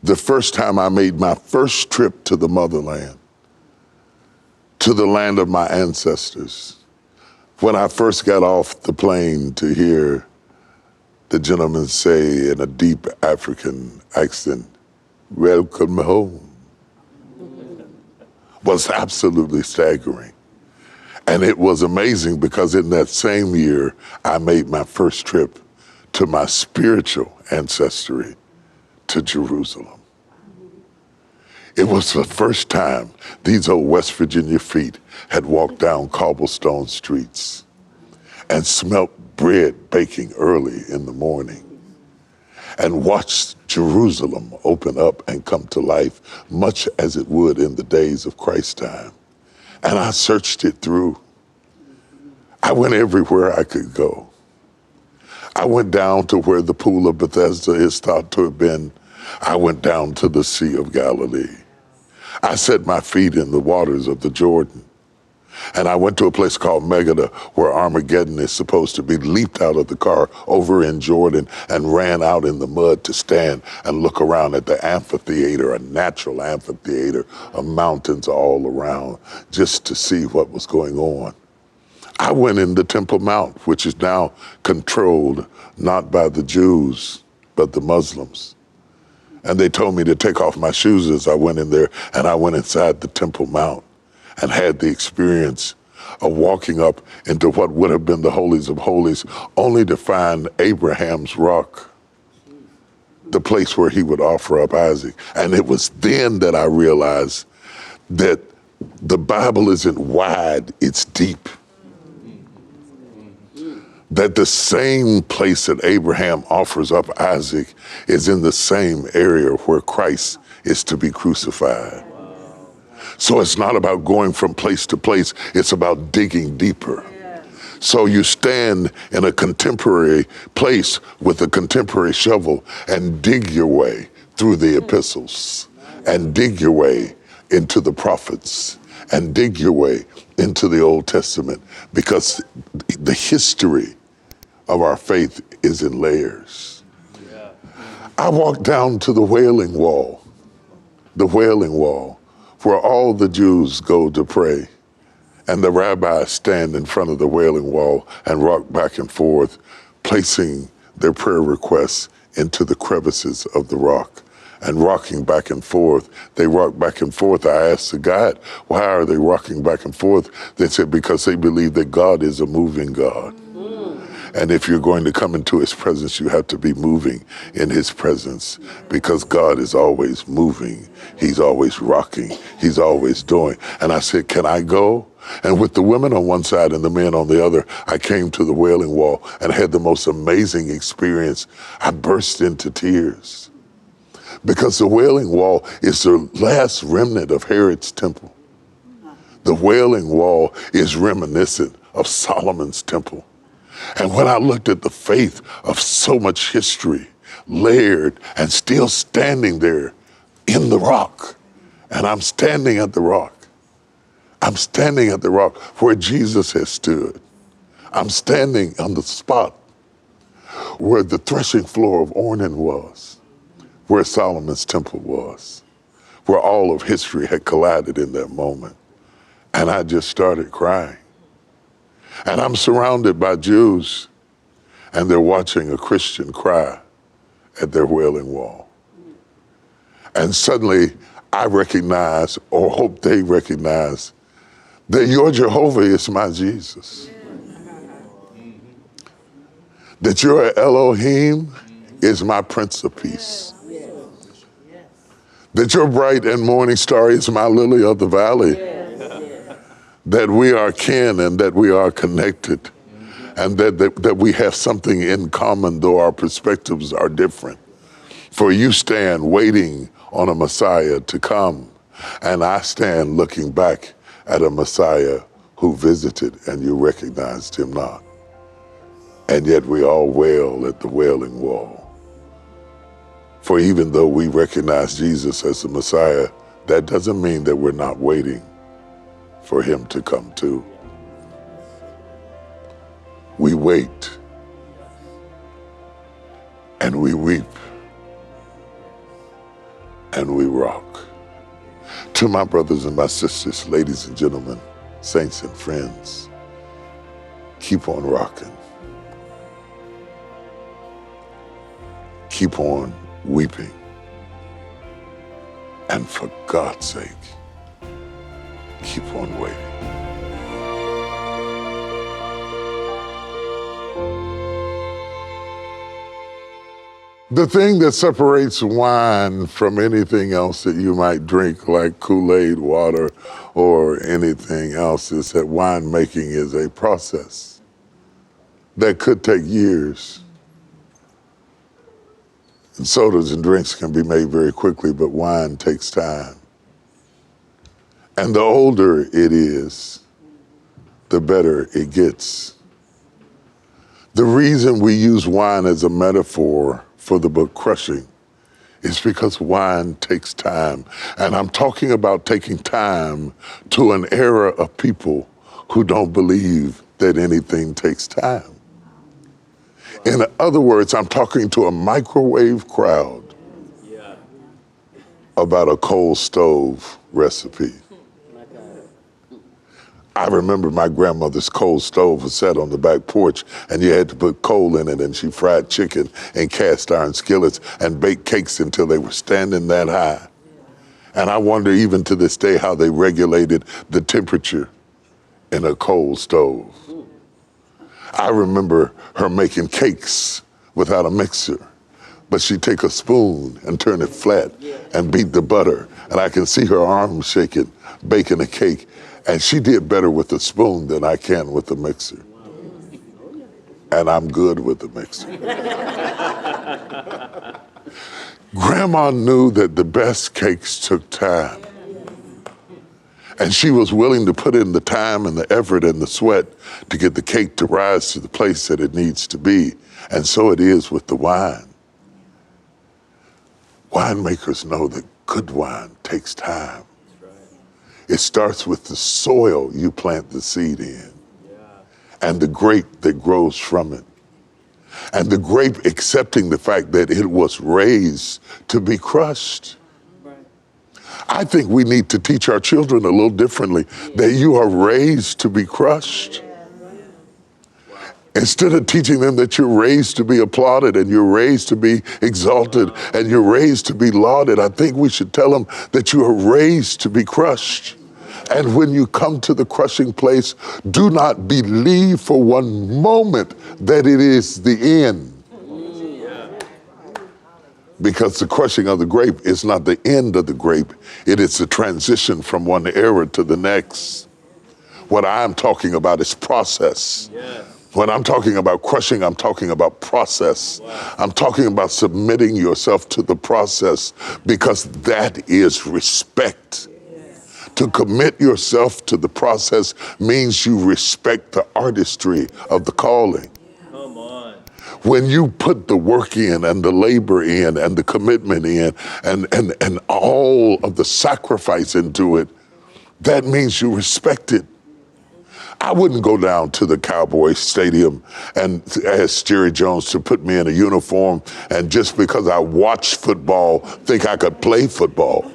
the first time I made my first trip to the motherland, to the land of my ancestors, when I first got off the plane to hear the gentleman say in a deep African accent, "Welcome home," was absolutely staggering. And it was amazing because in that same year, I made my first trip to my spiritual ancestry, to Jerusalem. It was the first time these old West Virginia feet had walked down cobblestone streets and smelt bread baking early in the morning and watched Jerusalem open up and come to life, much as it would in the days of Christ's time. And I searched it through. I went everywhere I could go. I went down to where the pool of Bethesda is thought to have been. I went down to the Sea of Galilee. I set my feet in the waters of the Jordan. And I went to a place called Megiddo, where Armageddon is supposed to be, leaped out of the car over in Jordan and ran out in the mud to stand and look around at the amphitheater, a natural amphitheater of mountains all around, just to see what was going on. I went in the Temple Mount, which is now controlled not by the Jews, but the Muslims. And they told me to take off my shoes as I went in there, and I went inside the Temple Mount and had the experience of walking up into what would have been the holies of holies, only to find Abraham's rock, the place where he would offer up Isaac. And it was then that I realized that the Bible isn't wide, it's deep. That the same place that Abraham offers up Isaac is in the same area where Christ is to be crucified. So it's not about going from place to place, it's about digging deeper. So you stand in a contemporary place with a contemporary shovel and dig your way through the epistles and dig your way into the prophets and dig your way into the Old Testament, because the history of our faith is in layers. I walked down to the Wailing Wall where all the Jews go to pray. And the rabbis stand in front of the Wailing Wall and rock back and forth, placing their prayer requests into the crevices of the rock and rocking back and forth. They rock back and forth. I asked the guide, why are they rocking back and forth? They said, because they believe that God is a moving God. And if you're going to come into his presence, you have to be moving in his presence, because God is always moving. He's always rocking. He's always doing. And I said, can I go? And with the women on one side and the men on the other, I came to the Wailing Wall and had the most amazing experience. I burst into tears, because the Wailing Wall is the last remnant of Herod's temple. The Wailing Wall is reminiscent of Solomon's temple. And when I looked at the faith of so much history, layered and still standing there in the rock, and I'm standing at the rock. I'm standing at the rock where Jesus has stood. I'm standing on the spot where the threshing floor of Ornan was, where Solomon's temple was, where all of history had collided in that moment. And I just started crying. And I'm surrounded by Jews, and they're watching a Christian cry at their Wailing Wall. And suddenly I recognize, or hope they recognize, that your Jehovah is my Jesus. That your Elohim is my Prince of Peace. That your bright and morning star is my lily of the valley. That we are kin and that we are connected, and that we have something in common, though our perspectives are different. For you stand waiting on a Messiah to come, and I stand looking back at a Messiah who visited and you recognized him not. And yet we all wail at the Wailing Wall. For even though we recognize Jesus as the Messiah, that doesn't mean that we're not waiting for him to come too. We wait and we weep and we rock. To my brothers and my sisters, ladies and gentlemen, saints and friends, keep on rocking. Keep on weeping. And for God's sake, keep on waiting. The thing that separates wine from anything else that you might drink, like Kool-Aid water or anything else, is that winemaking is a process that could take years. And sodas and drinks can be made very quickly, but wine takes time. And the older it is, the better it gets. The reason we use wine as a metaphor for the book Crushing is because wine takes time. And I'm talking about taking time to an era of people who don't believe that anything takes time. In other words, I'm talking to a microwave crowd about a coal stove recipe. I remember my grandmother's coal stove was set on the back porch, and you had to put coal in it, and she fried chicken in cast iron skillets and baked cakes until they were standing that high. And I wonder even to this day how they regulated the temperature in a coal stove. I remember her making cakes without a mixer, but she'd take a spoon and turn it flat and beat the butter, and I can see her arms shaking baking a cake, and she did better with a spoon than I can with a mixer. And I'm good with the mixer. Grandma knew that the best cakes took time. And she was willing to put in the time and the effort and the sweat to get the cake to rise to the place that it needs to be. And so it is with the wine. Winemakers know that good wine takes time. It starts with the soil you plant the seed in, and the grape that grows from it. And the grape accepting the fact that it was raised to be crushed. I think we need to teach our children a little differently, that you are raised to be crushed. Instead of teaching them that you're raised to be applauded and you're raised to be exalted and you're raised to be lauded, I think we should tell them that you are raised to be crushed. And when you come to the crushing place, do not believe for one moment that it is the end. Because the crushing of the grape is not the end of the grape. It is the transition from one era to the next. What I'm talking about is process. When I'm talking about crushing, I'm talking about process. I'm talking about submitting yourself to the process, because that is respect. To commit yourself to the process means you respect the artistry of the calling. When you put the work in and the labor in and the commitment in and all of the sacrifice into it, that means you respect it. I wouldn't go down to the Cowboy Stadium and ask Jerry Jones to put me in a uniform and just because I watched football, think I could play football.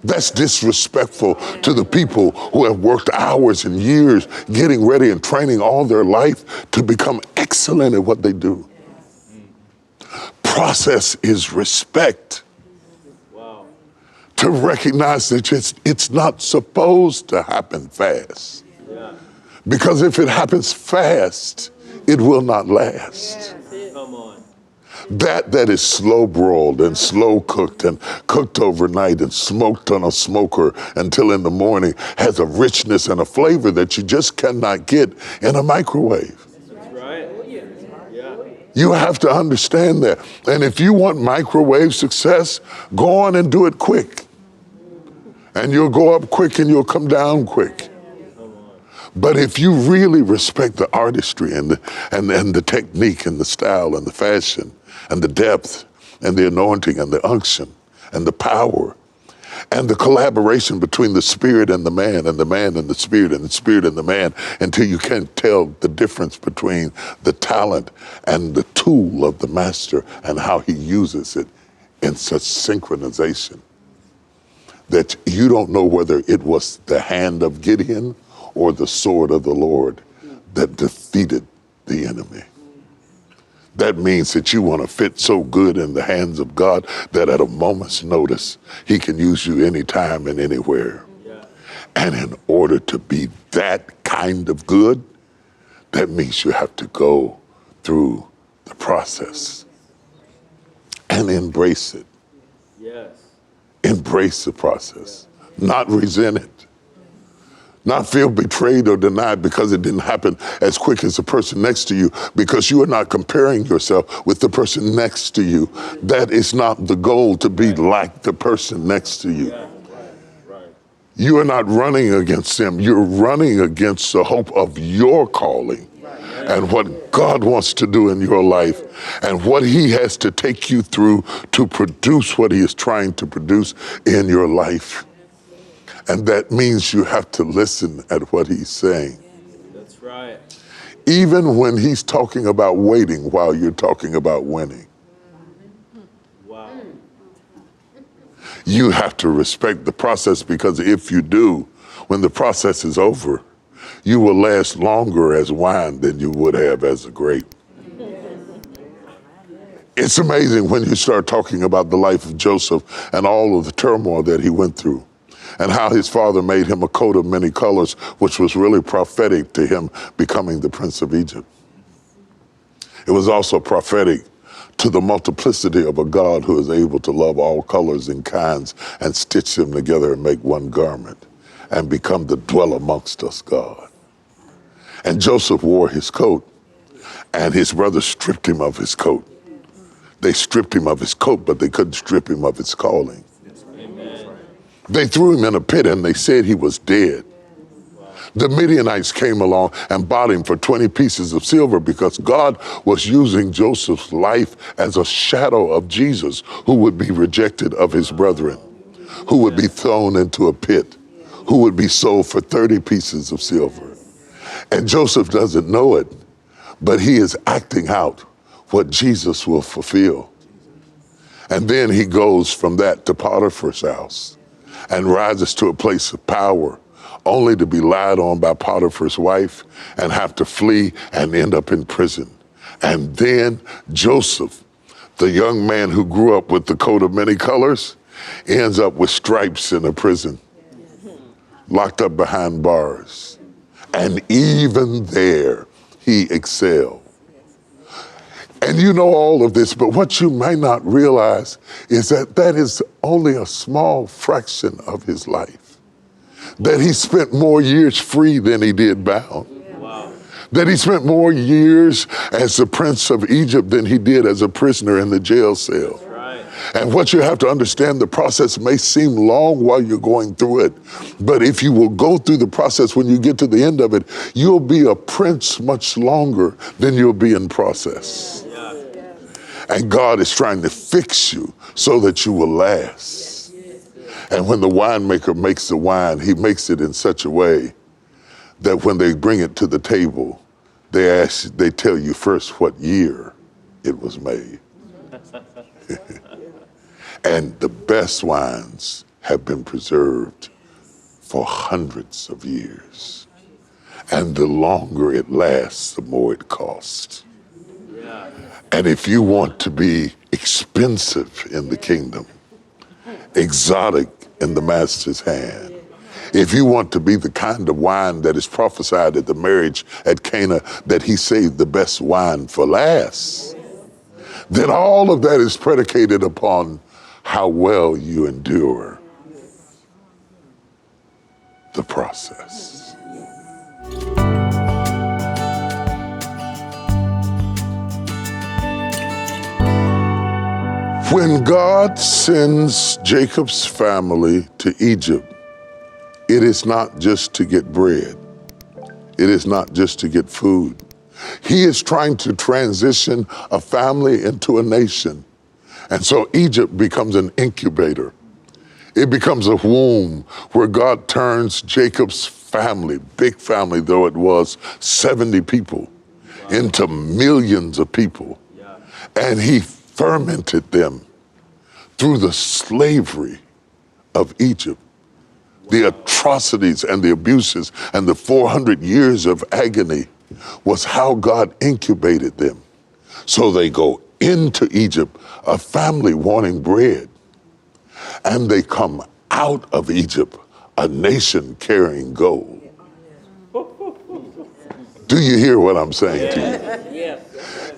That's disrespectful to the people who have worked hours and years getting ready and training all their life to become excellent at what they do. Process is respect. To recognize that it's not supposed to happen fast. Because if it happens fast, it will not last. That is slow broiled and slow cooked and cooked overnight and smoked on a smoker until in the morning has a richness and a flavor that you just cannot get in a microwave. You have to understand that. And if you want microwave success, go on and do it quick. And you'll go up quick and you'll come down quick. But if you really respect the artistry and the technique and the style and the fashion and the depth and the anointing and the unction and the power and the collaboration between the spirit and the man and the man and the spirit and the spirit and the man, until you can't tell the difference between the talent and the tool of the master and how he uses it in such synchronization that you don't know whether it was the hand of Gideon or the sword of the Lord that defeated the enemy. That means that you want to fit so good in the hands of God that at a moment's notice, he can use you anytime and anywhere. And in order to be that kind of good, that means you have to go through the process and embrace it. Embrace the process, not resent it. Not feel betrayed or denied because it didn't happen as quick as the person next to you, because you are not comparing yourself with the person next to you. That is not the goal, to be like the person next to you. You are not running against them. You're running against the hope of your calling and what God wants to do in your life and what he has to take you through to produce what he is trying to produce in your life. And that means you have to listen at what he's saying. That's right. Even when he's talking about waiting while you're talking about winning. Wow. You have to respect the process, because if you do, when the process is over, you will last longer as wine than you would have as a grape. It's amazing when you start talking about the life of Joseph and all of the turmoil that he went through, and how his father made him a coat of many colors, which was really prophetic to him becoming the Prince of Egypt. It was also prophetic to the multiplicity of a God who is able to love all colors and kinds and stitch them together and make one garment. and become the dweller amongst us, God. And Joseph wore his coat, and his brothers stripped him of his coat. They stripped him of his coat, but they couldn't strip him of his calling. Amen. They threw him in a pit, and they said he was dead. The Midianites came along and bought him for 20 pieces of silver because God was using Joseph's life as a shadow of Jesus, who would be rejected of his brethren, who would be thrown into a pit, who would be sold for 30 pieces of silver. And Joseph doesn't know it, but he is acting out what Jesus will fulfill. And then he goes from that to Potiphar's house and rises to a place of power, only to be lied on by Potiphar's wife and have to flee and end up in prison. And then Joseph, the young man who grew up with the coat of many colors, ends up with stripes in a prison, locked up behind bars. And even there, he excelled. And you know all of this, but what you might not realize is that that is only a small fraction of his life. That he spent more years free than he did bound. Wow. That he spent more years as the prince of Egypt than he did as a prisoner in the jail cell. That's right. And what you have to understand, the process may seem long while you're going through it, but if you will go through the process, when you get to the end of it, you'll be a prince much longer than you'll be in process. Yeah. And God is trying to fix you so that you will last. And when the winemaker makes the wine, he makes it in such a way that when they bring it to the table, they tell you first what year it was made. And the best wines have been preserved for hundreds of years. And the longer it lasts, the more it costs. Yeah. And if you want to be expensive in the kingdom, exotic in the master's hand, if you want to be the kind of wine that is prophesied at the marriage at Cana, that he saved the best wine for last, then all of that is predicated upon how well you endure the process. When God sends Jacob's family to Egypt, it is not just to get bread. It is not just to get food. He is trying to transition a family into a nation. And so Egypt becomes an incubator. It becomes a womb where God turns Jacob's family, big family though it was, 70 people, into millions of people. Yeah. And he fermented them through the slavery of Egypt. The atrocities and the abuses and the 400 years of agony was how God incubated them. So they go into Egypt, a family wanting bread, and they come out of Egypt, a nation carrying gold. Do you hear what I'm saying to you? Yeah.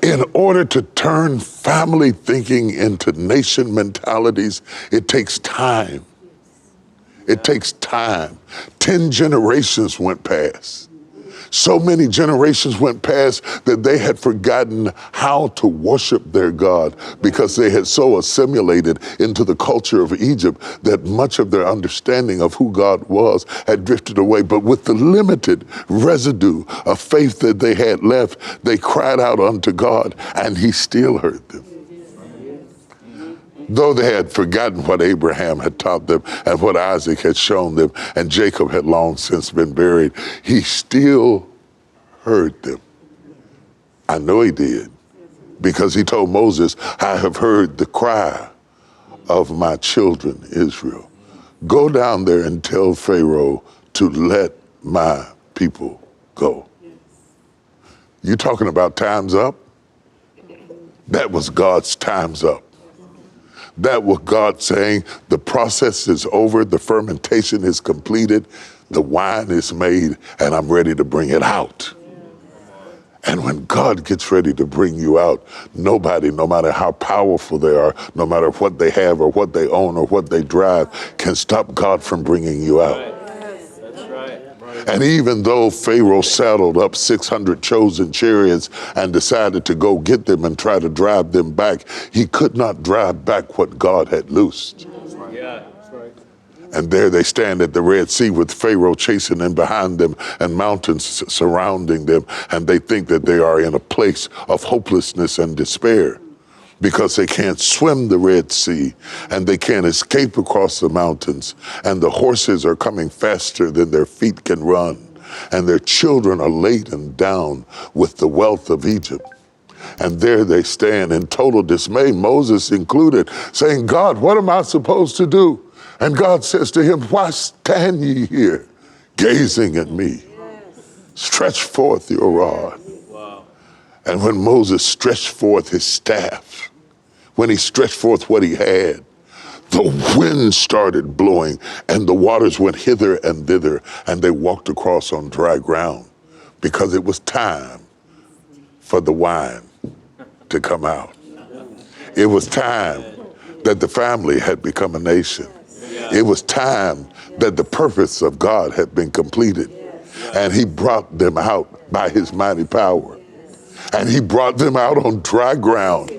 In order to turn family thinking into nation mentalities, it takes time. It takes time. 10 generations went past. So many generations went past that they had forgotten how to worship their God because they had so assimilated into the culture of Egypt that much of their understanding of who God was had drifted away. But with the limited residue of faith that they had left, they cried out unto God, and he still heard them. Though they had forgotten what Abraham had taught them and what Isaac had shown them, and Jacob had long since been buried, he still heard them. I know he did, because he told Moses, I have heard the cry of my children, Israel. Go down there and tell Pharaoh to let my people go. You talking about time's up? That was God's time's up. That was God saying, the process is over, the fermentation is completed, the wine is made, and I'm ready to bring it out. And when God gets ready to bring you out, nobody, no matter how powerful they are, no matter what they have or what they own or what they drive, can stop God from bringing you out. And even though Pharaoh saddled up 600 chosen chariots and decided to go get them and try to drive them back, he could not drive back what God had loosed. Yeah. That's right. And there they stand at the Red Sea with Pharaoh chasing in behind them and mountains surrounding them. And they think that they are in a place of hopelessness and despair because they can't swim the Red Sea and they can't escape across the mountains. And the horses are coming faster than their feet can run. And their children are laden down with the wealth of Egypt. And there they stand in total dismay, Moses included, saying, God, what am I supposed to do? And God says to him, why stand ye here gazing at me? Stretch forth your rod. Wow. And when Moses stretched forth his staff, when he stretched forth what he had, the wind started blowing and the waters went hither and thither and they walked across on dry ground because it was time for the wine to come out. It was time that the family had become a nation. It was time that the purpose of God had been completed. And he brought them out by his mighty power. And he brought them out on dry ground.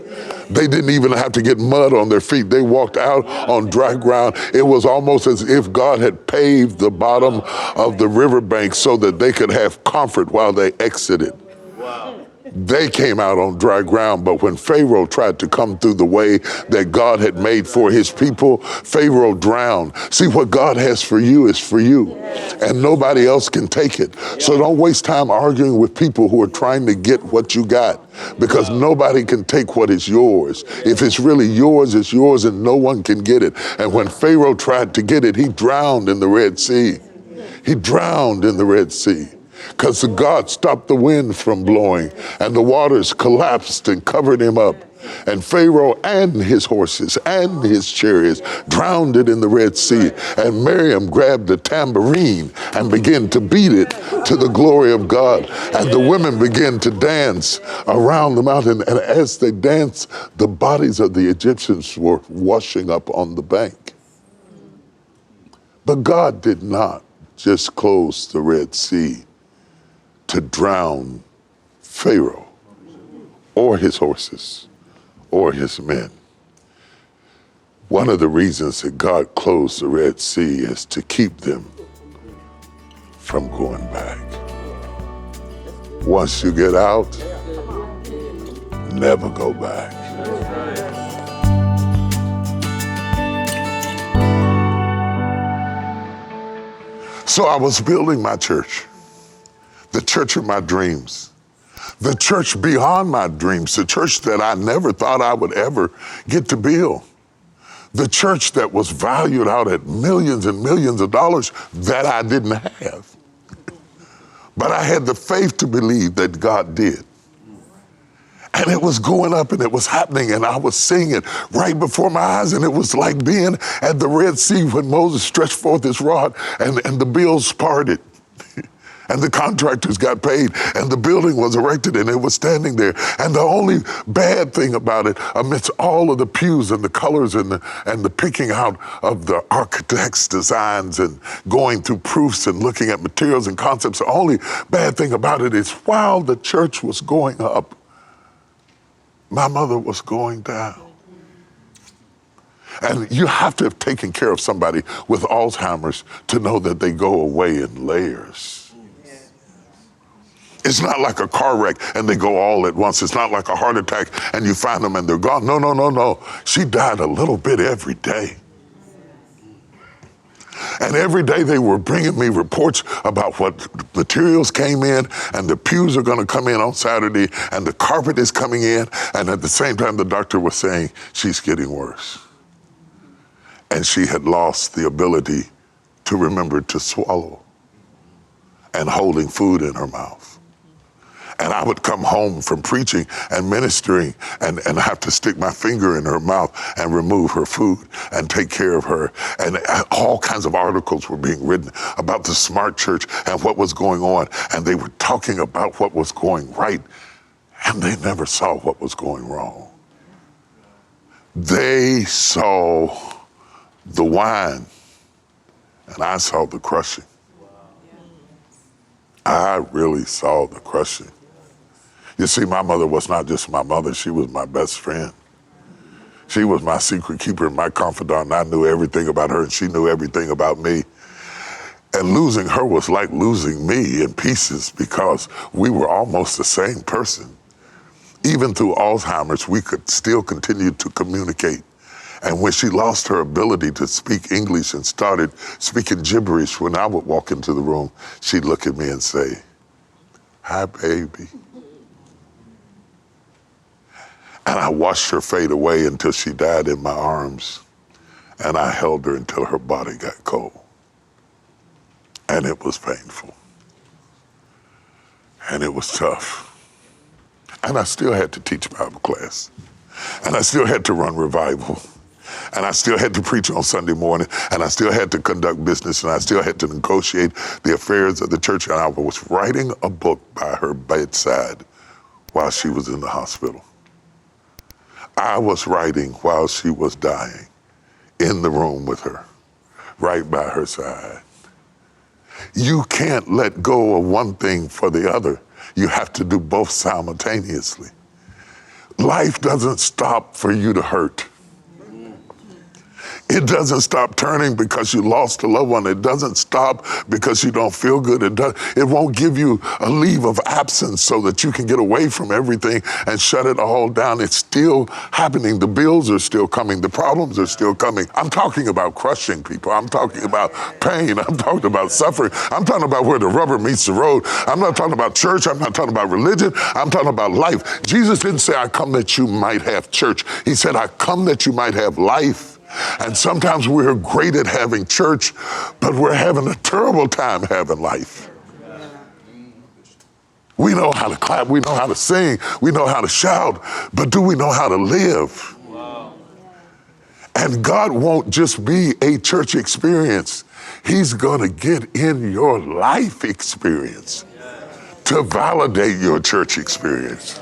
They didn't even have to get mud on their feet. They walked out on dry ground. It was almost as if God had paved the bottom of the riverbank so that they could have comfort while they exited. Wow. They came out on dry ground, but when Pharaoh tried to come through the way that God had made for his people, Pharaoh drowned. See, what God has for you is for you, and nobody else can take it. So don't waste time arguing with people who are trying to get what you got, because nobody can take what is yours. If it's really yours, it's yours, and no one can get it. And when Pharaoh tried to get it, he drowned in the Red Sea. He drowned in the Red Sea. Because God stopped the wind from blowing and the waters collapsed and covered him up. And Pharaoh and his horses and his chariots drowned it in the Red Sea. And Miriam grabbed a tambourine and began to beat it to the glory of God. And the women began to dance around the mountain. And as they danced, the bodies of the Egyptians were washing up on the bank. But God did not just close the Red Sea to drown Pharaoh or his horses or his men. One of the reasons that God closed the Red Sea is to keep them from going back. Once you get out, never go back. So I was building my church. The church of my dreams, the church beyond my dreams, the church that I never thought I would ever get to build, the church that was valued out at millions and millions of dollars that I didn't have. But I had the faith to believe that God did. And it was going up and it was happening and I was seeing it right before my eyes, and it was like being at the Red Sea when Moses stretched forth his rod and the bills parted. And the contractors got paid, and the building was erected, and it was standing there. And the only bad thing about it, amidst all of the pews and the colors and the picking out of the architect's designs and going through proofs and looking at materials and concepts, the only bad thing about it is while the church was going up, my mother was going down. And you have to have taken care of somebody with Alzheimer's to know that they go away in layers. It's not like a car wreck and they go all at once. It's not like a heart attack and you find them and they're gone. No, no, no, no. She died a little bit every day. And every day they were bringing me reports about what materials came in, and the pews are going to come in on Saturday, and the carpet is coming in. And at the same time, the doctor was saying, she's getting worse. And she had lost the ability to remember to swallow and holding food in her mouth. And I would come home from preaching and ministering and have to stick my finger in her mouth and remove her food and take care of her. And all kinds of articles were being written about the smart church and what was going on. And they were talking about what was going right, and they never saw what was going wrong. They saw the wine, and I saw the crushing. I really saw the crushing. You see, my mother was not just my mother, she was my best friend. She was my secret keeper and my confidant, and I knew everything about her, and she knew everything about me. And losing her was like losing me in pieces because we were almost the same person. Even through Alzheimer's, we could still continue to communicate. And when she lost her ability to speak English and started speaking gibberish, when I would walk into the room, she'd look at me and say, "Hi, baby." And I watched her fade away until she died in my arms. And I held her until her body got cold. And it was painful. And it was tough. And I still had to teach Bible class. And I still had to run revival. And I still had to preach on Sunday morning. And I still had to conduct business. And I still had to negotiate the affairs of the church. And I was writing a book by her bedside while she was in the hospital. I was writing while she was dying, in the room with her, right by her side. You can't let go of one thing for the other. You have to do both simultaneously. Life doesn't stop for you to hurt. It doesn't stop turning because you lost a loved one. It doesn't stop because you don't feel good. It won't give you a leave of absence so that you can get away from everything and shut it all down. It's still happening. The bills are still coming. The problems are still coming. I'm talking about crushing people. I'm talking about pain. I'm talking about suffering. I'm talking about where the rubber meets the road. I'm not talking about church. I'm not talking about religion. I'm talking about life. Jesus didn't say, "I come that you might have church." He said, "I come that you might have life." And sometimes we're great at having church, but we're having a terrible time having life. We know how to clap, we know how to sing, we know how to shout, but do we know how to live? Wow. And God won't just be a church experience. He's gonna get in your life experience to validate your church experience.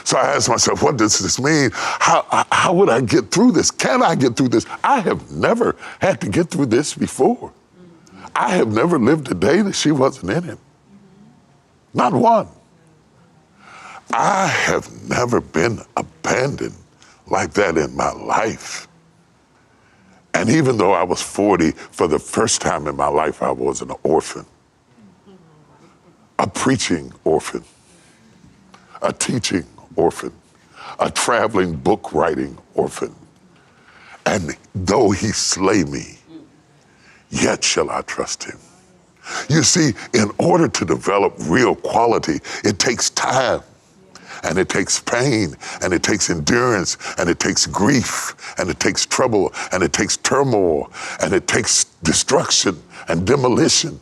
So I asked myself, what does this mean? How would I get through this? Can I get through this? I have never had to get through this before. I have never lived a day that she wasn't in it. Not one. I have never been abandoned like that in my life. And even though I was 40, for the first time in my life, I was an orphan. A preaching orphan. A teaching orphan, a traveling book writing orphan. And though he slay me, yet shall I trust him. You see, in order to develop real quality, it takes time, and it takes pain, and it takes endurance, and it takes grief, and it takes trouble, and it takes turmoil, and it takes destruction and demolition.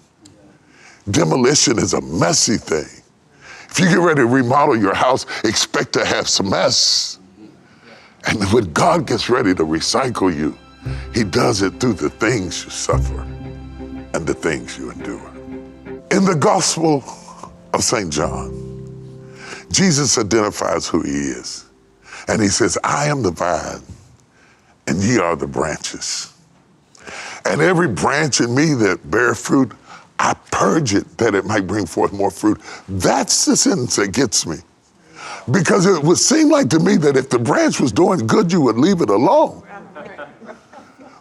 Demolition is a messy thing. If you get ready to remodel your house, expect to have some mess. And when God gets ready to recycle you, he does it through the things you suffer and the things you endure. In the Gospel of St. John, Jesus identifies who he is. And he says, "I am the vine, and ye are the branches. And every branch in me that bear fruit, I purge it that it might bring forth more fruit." That's the sentence that gets me. Because it would seem like to me that if the branch was doing good, you would leave it alone.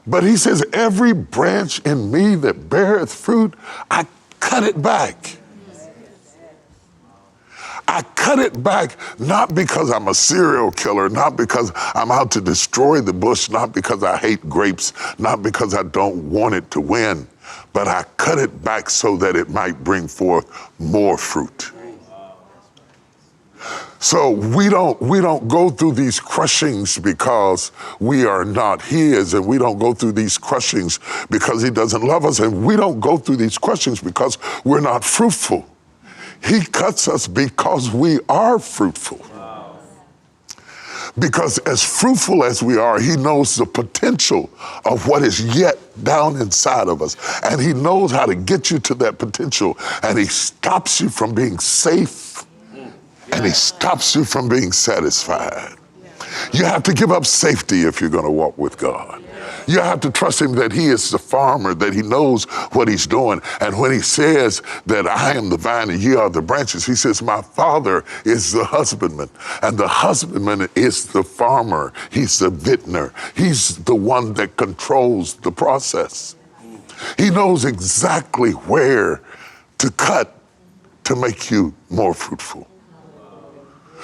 But he says, every branch in me that beareth fruit, I cut it back. I cut it back not because I'm a serial killer, not because I'm out to destroy the bush, not because I hate grapes, not because I don't want it to win, but I cut it back so that it might bring forth more fruit. So we don't go through these crushings because we are not his, and we don't go through these crushings because he doesn't love us, and we don't go through these crushings because we're not fruitful. He cuts us because we are fruitful. Because as fruitful as we are, he knows the potential of what is yet down inside of us. And he knows how to get you to that potential. And he stops you from being safe. And he stops you from being satisfied. You have to give up safety if you're going to walk with God. You have to trust him that he is the farmer, that he knows what he's doing. And when he says that I am the vine and ye are the branches, he says, my Father is the husbandman, and the husbandman is the farmer. He's the vintner. He's the one that controls the process. He knows exactly where to cut to make you more fruitful.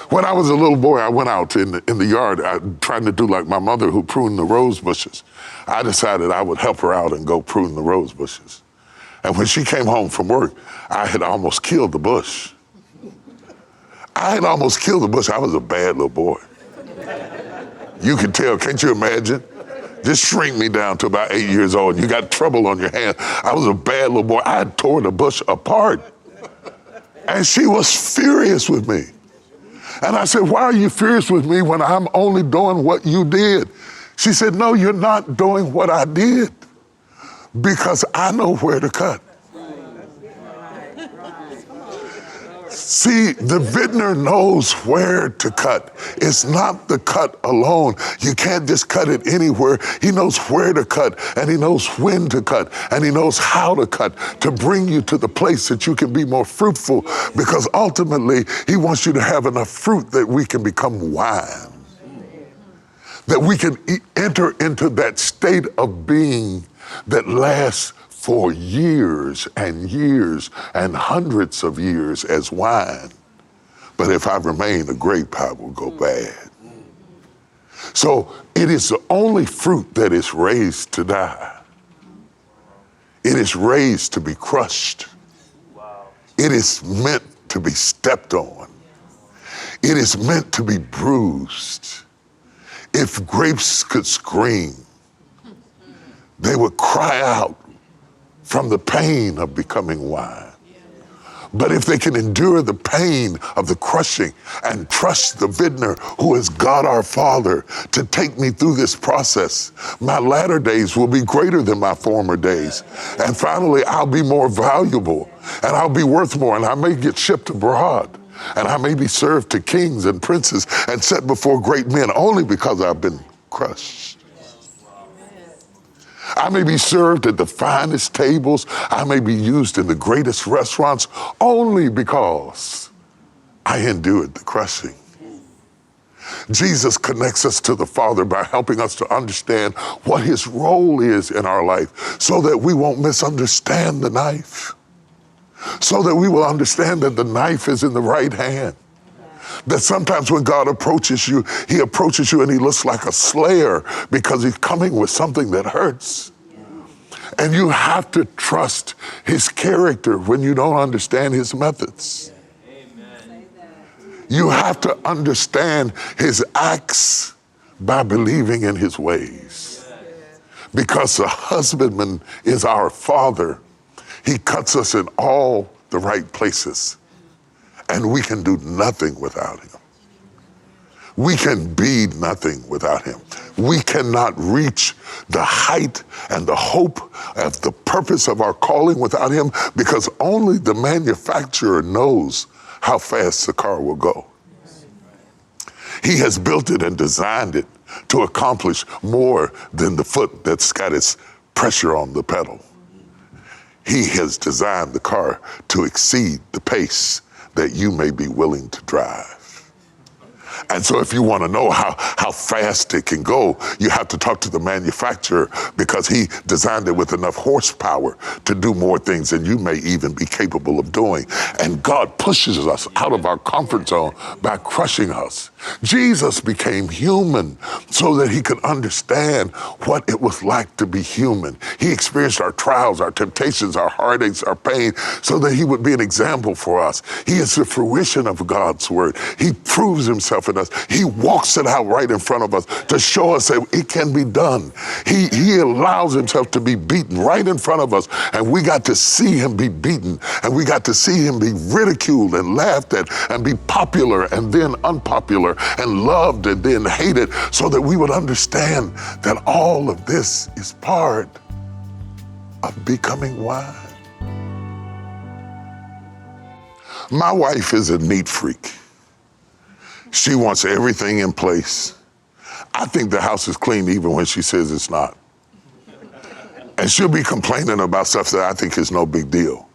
When I was a little boy, I went out in the yard trying to do like my mother who pruned the rose bushes. I decided I would help her out and go prune the rose bushes. And when she came home from work, I had almost killed the bush. I was a bad little boy. You can tell, can't you imagine? Just shrink me down to about 8 years old. You got trouble on your hands. I was a bad little boy. I had tore the bush apart. And she was furious with me. And I said, why are you furious with me when I'm only doing what you did? She said, no, you're not doing what I did because I know where to cut. See, the vintner knows where to cut. It's not the cut alone. You can't just cut it anywhere. He knows where to cut, and he knows when to cut, and he knows how to cut to bring you to the place that you can be more fruitful, because ultimately he wants you to have enough fruit that we can become wine, that we can enter into that state of being that lasts for years and years and hundreds of years as wine. But if I remain, the grape I will go bad. So it is the only fruit that is raised to die. It is raised to be crushed. It is meant to be stepped on. It is meant to be bruised. If grapes could scream, they would cry out from the pain of becoming wine. But if they can endure the pain of the crushing and trust the vintner, who is God our Father, to take me through this process, my latter days will be greater than my former days. And finally, I'll be more valuable, and I'll be worth more, and I may get shipped abroad, and I may be served to kings and princes and set before great men only because I've been crushed. I may be served at the finest tables. I may be used in the greatest restaurants only because I endured the crushing. Jesus connects us to the Father by helping us to understand what his role is in our life so that we won't misunderstand the knife, so that we will understand that the knife is in the right hand. That sometimes when God approaches you, he approaches you and he looks like a slayer because he's coming with something that hurts. And you have to trust his character when you don't understand his methods. Amen. You have to understand his acts by believing in his ways. Because the husbandman is our Father. He cuts us in all the right places. And we can do nothing without him. We can be nothing without him. We cannot reach the height and the hope of the purpose of our calling without him, because only the manufacturer knows how fast the car will go. He has built it and designed it to accomplish more than the foot that's got its pressure on the pedal. He has designed the car to exceed the pace that you may be willing to drive. And so if you want to know how fast it can go, you have to talk to the manufacturer, because he designed it with enough horsepower to do more things than you may even be capable of doing. And God pushes us out of our comfort zone by crushing us. Jesus became human so that he could understand what it was like to be human. He experienced our trials, our temptations, our heartaches, our pain, so that he would be an example for us. He is the fruition of God's word. He proves himself in us. He walks it out right in front of us to show us that it can be done. He allows himself to be beaten right in front of us, and we got to see him be beaten, and we got to see him be ridiculed and laughed at and be popular and then unpopular and loved and then hated, so that we would understand that all of this is part of becoming wine. My wife is a neat freak. She wants everything in place. I think the house is clean even when she says it's not. And she'll be complaining about stuff that I think is no big deal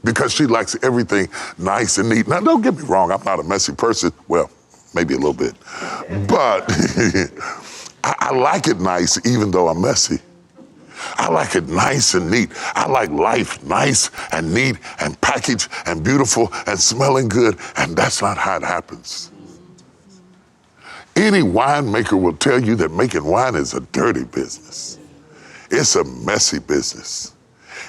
because she likes everything nice and neat. Now, don't get me wrong, I'm not a messy person. Well, maybe a little bit. But I like it nice even though I'm messy. I like it nice and neat. I like life nice and neat and packaged and beautiful and smelling good, and that's not how it happens. Any winemaker will tell you that making wine is a dirty business. It's a messy business.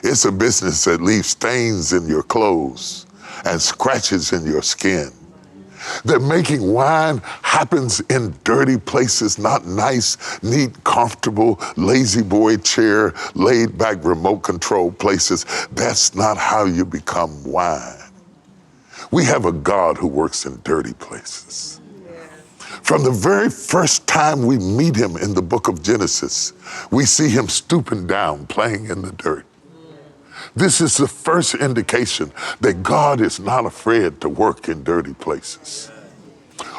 It's a business that leaves stains in your clothes and scratches in your skin. That making wine happens in dirty places, not nice, neat, comfortable, lazy boy chair, laid back remote control places. That's not how you become wine. We have a God who works in dirty places. From the very first time we meet him in the book of Genesis, we see him stooping down, playing in the dirt. This is the first indication that God is not afraid to work in dirty places.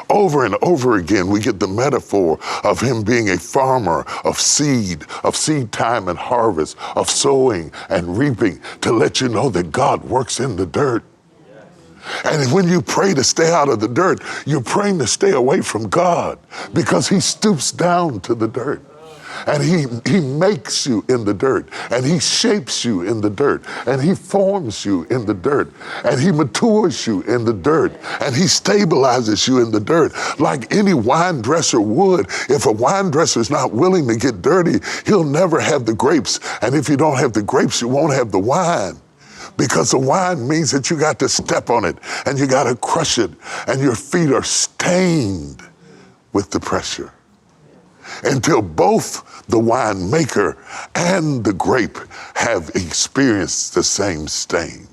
Over and over again, we get the metaphor of him being a farmer of seed time and harvest, of sowing and reaping, to let you know that God works in the dirt. And when you pray to stay out of the dirt, you're praying to stay away from God because he stoops down to the dirt. And he makes you in the dirt, and he shapes you in the dirt, and he forms you in the dirt, and he matures you in the dirt, and he stabilizes you in the dirt like any wine dresser would. If a wine dresser is not willing to get dirty, he'll never have the grapes. And if you don't have the grapes, you won't have the wine. Because the wine means that you got to step on it, and you got to crush it, and your feet are stained with the pressure. Until both the winemaker and the grape have experienced the same stain.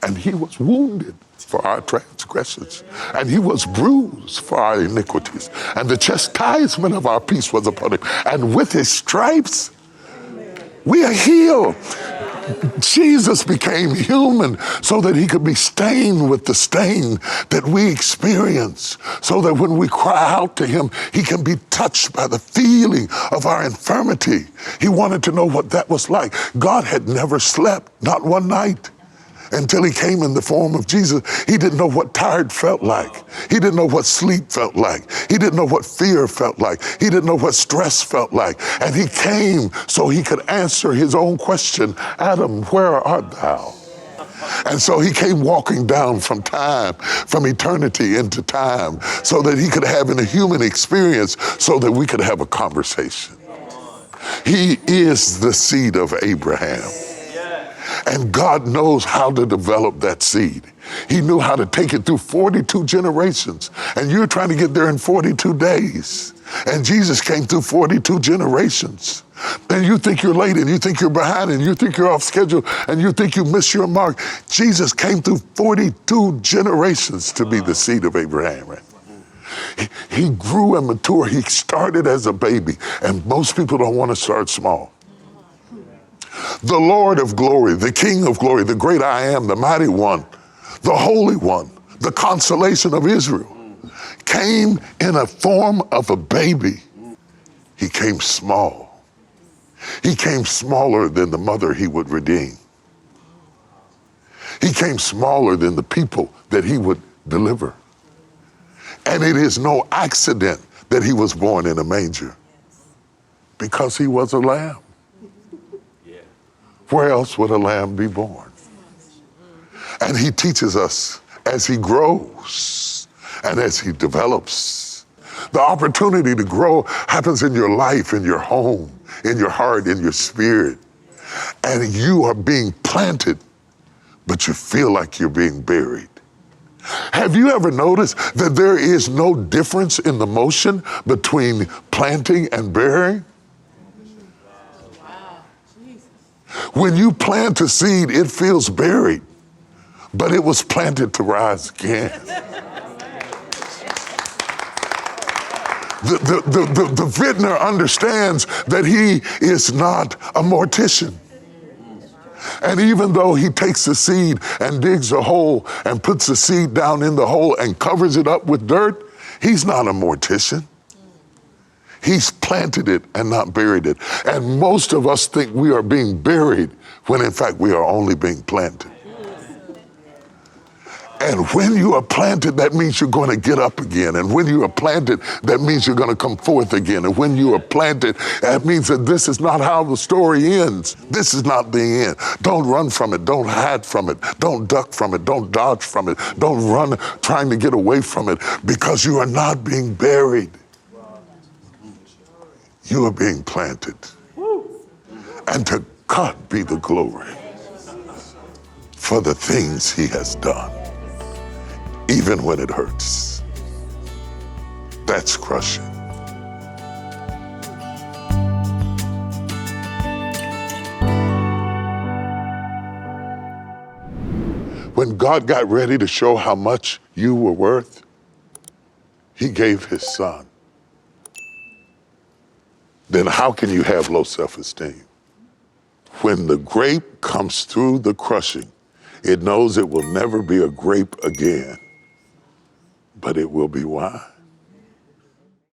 And he was wounded for our transgressions, and he was bruised for our iniquities. And the chastisement of our peace was upon him. And with his stripes, we are healed. Jesus became human so that he could be stained with the stain that we experience, so that when we cry out to him, he can be touched by the feeling of our infirmity. He wanted to know what that was like. God had never slept, not one night, until he came in the form of Jesus. He didn't know what tired felt like. He didn't know what sleep felt like. He didn't know what fear felt like. He didn't know what stress felt like. And he came so he could answer his own question, Adam, where art thou? And so he came walking down from time, from eternity into time, so that he could have a human experience, so that we could have a conversation. He is the seed of Abraham. And God knows how to develop that seed. He knew how to take it through 42 generations. And you're trying to get there in 42 days. And Jesus came through 42 generations. And you think you're late, and you think you're behind, and you think you're off schedule, and you think you missed your mark. Jesus came through 42 generations to be the seed of Abraham. Right? He grew and matured. He started as a baby. And most people don't want to start small. The Lord of glory, the King of glory, the great I am, the mighty one, the Holy One, the consolation of Israel, came in a form of a baby. He came small. He came smaller than the mother he would redeem. He came smaller than the people that he would deliver. And it is no accident that he was born in a manger, because he was a lamb. Where else would a lamb be born? And he teaches us as he grows and as he develops. The opportunity to grow happens in your life, in your home, in your heart, in your spirit. And you are being planted, but you feel like you're being buried. Have you ever noticed that there is no difference in the motion between planting and burying? When you plant a seed, it feels buried, but it was planted to rise again. The vintner understands that he is not a mortician. And even though he takes the seed and digs a hole and puts the seed down in the hole and covers it up with dirt, he's not a mortician. He's planted it and not buried it. And most of us think we are being buried when in fact we are only being planted. And when you are planted, that means you're going to get up again. And when you are planted, that means you're going to come forth again. And when you are planted, that means that this is not how the story ends. This is not the end. Don't run from it. Don't hide from it. Don't duck from it. Don't dodge from it. Don't run trying to get away from it, because you are not being buried. You are being planted. And to God be the glory for the things he has done. Even when it hurts. That's crushing. When God got ready to show how much you were worth, he gave his son. Then how can you have low self-esteem? When the grape comes through the crushing, it knows it will never be a grape again, but it will be wine.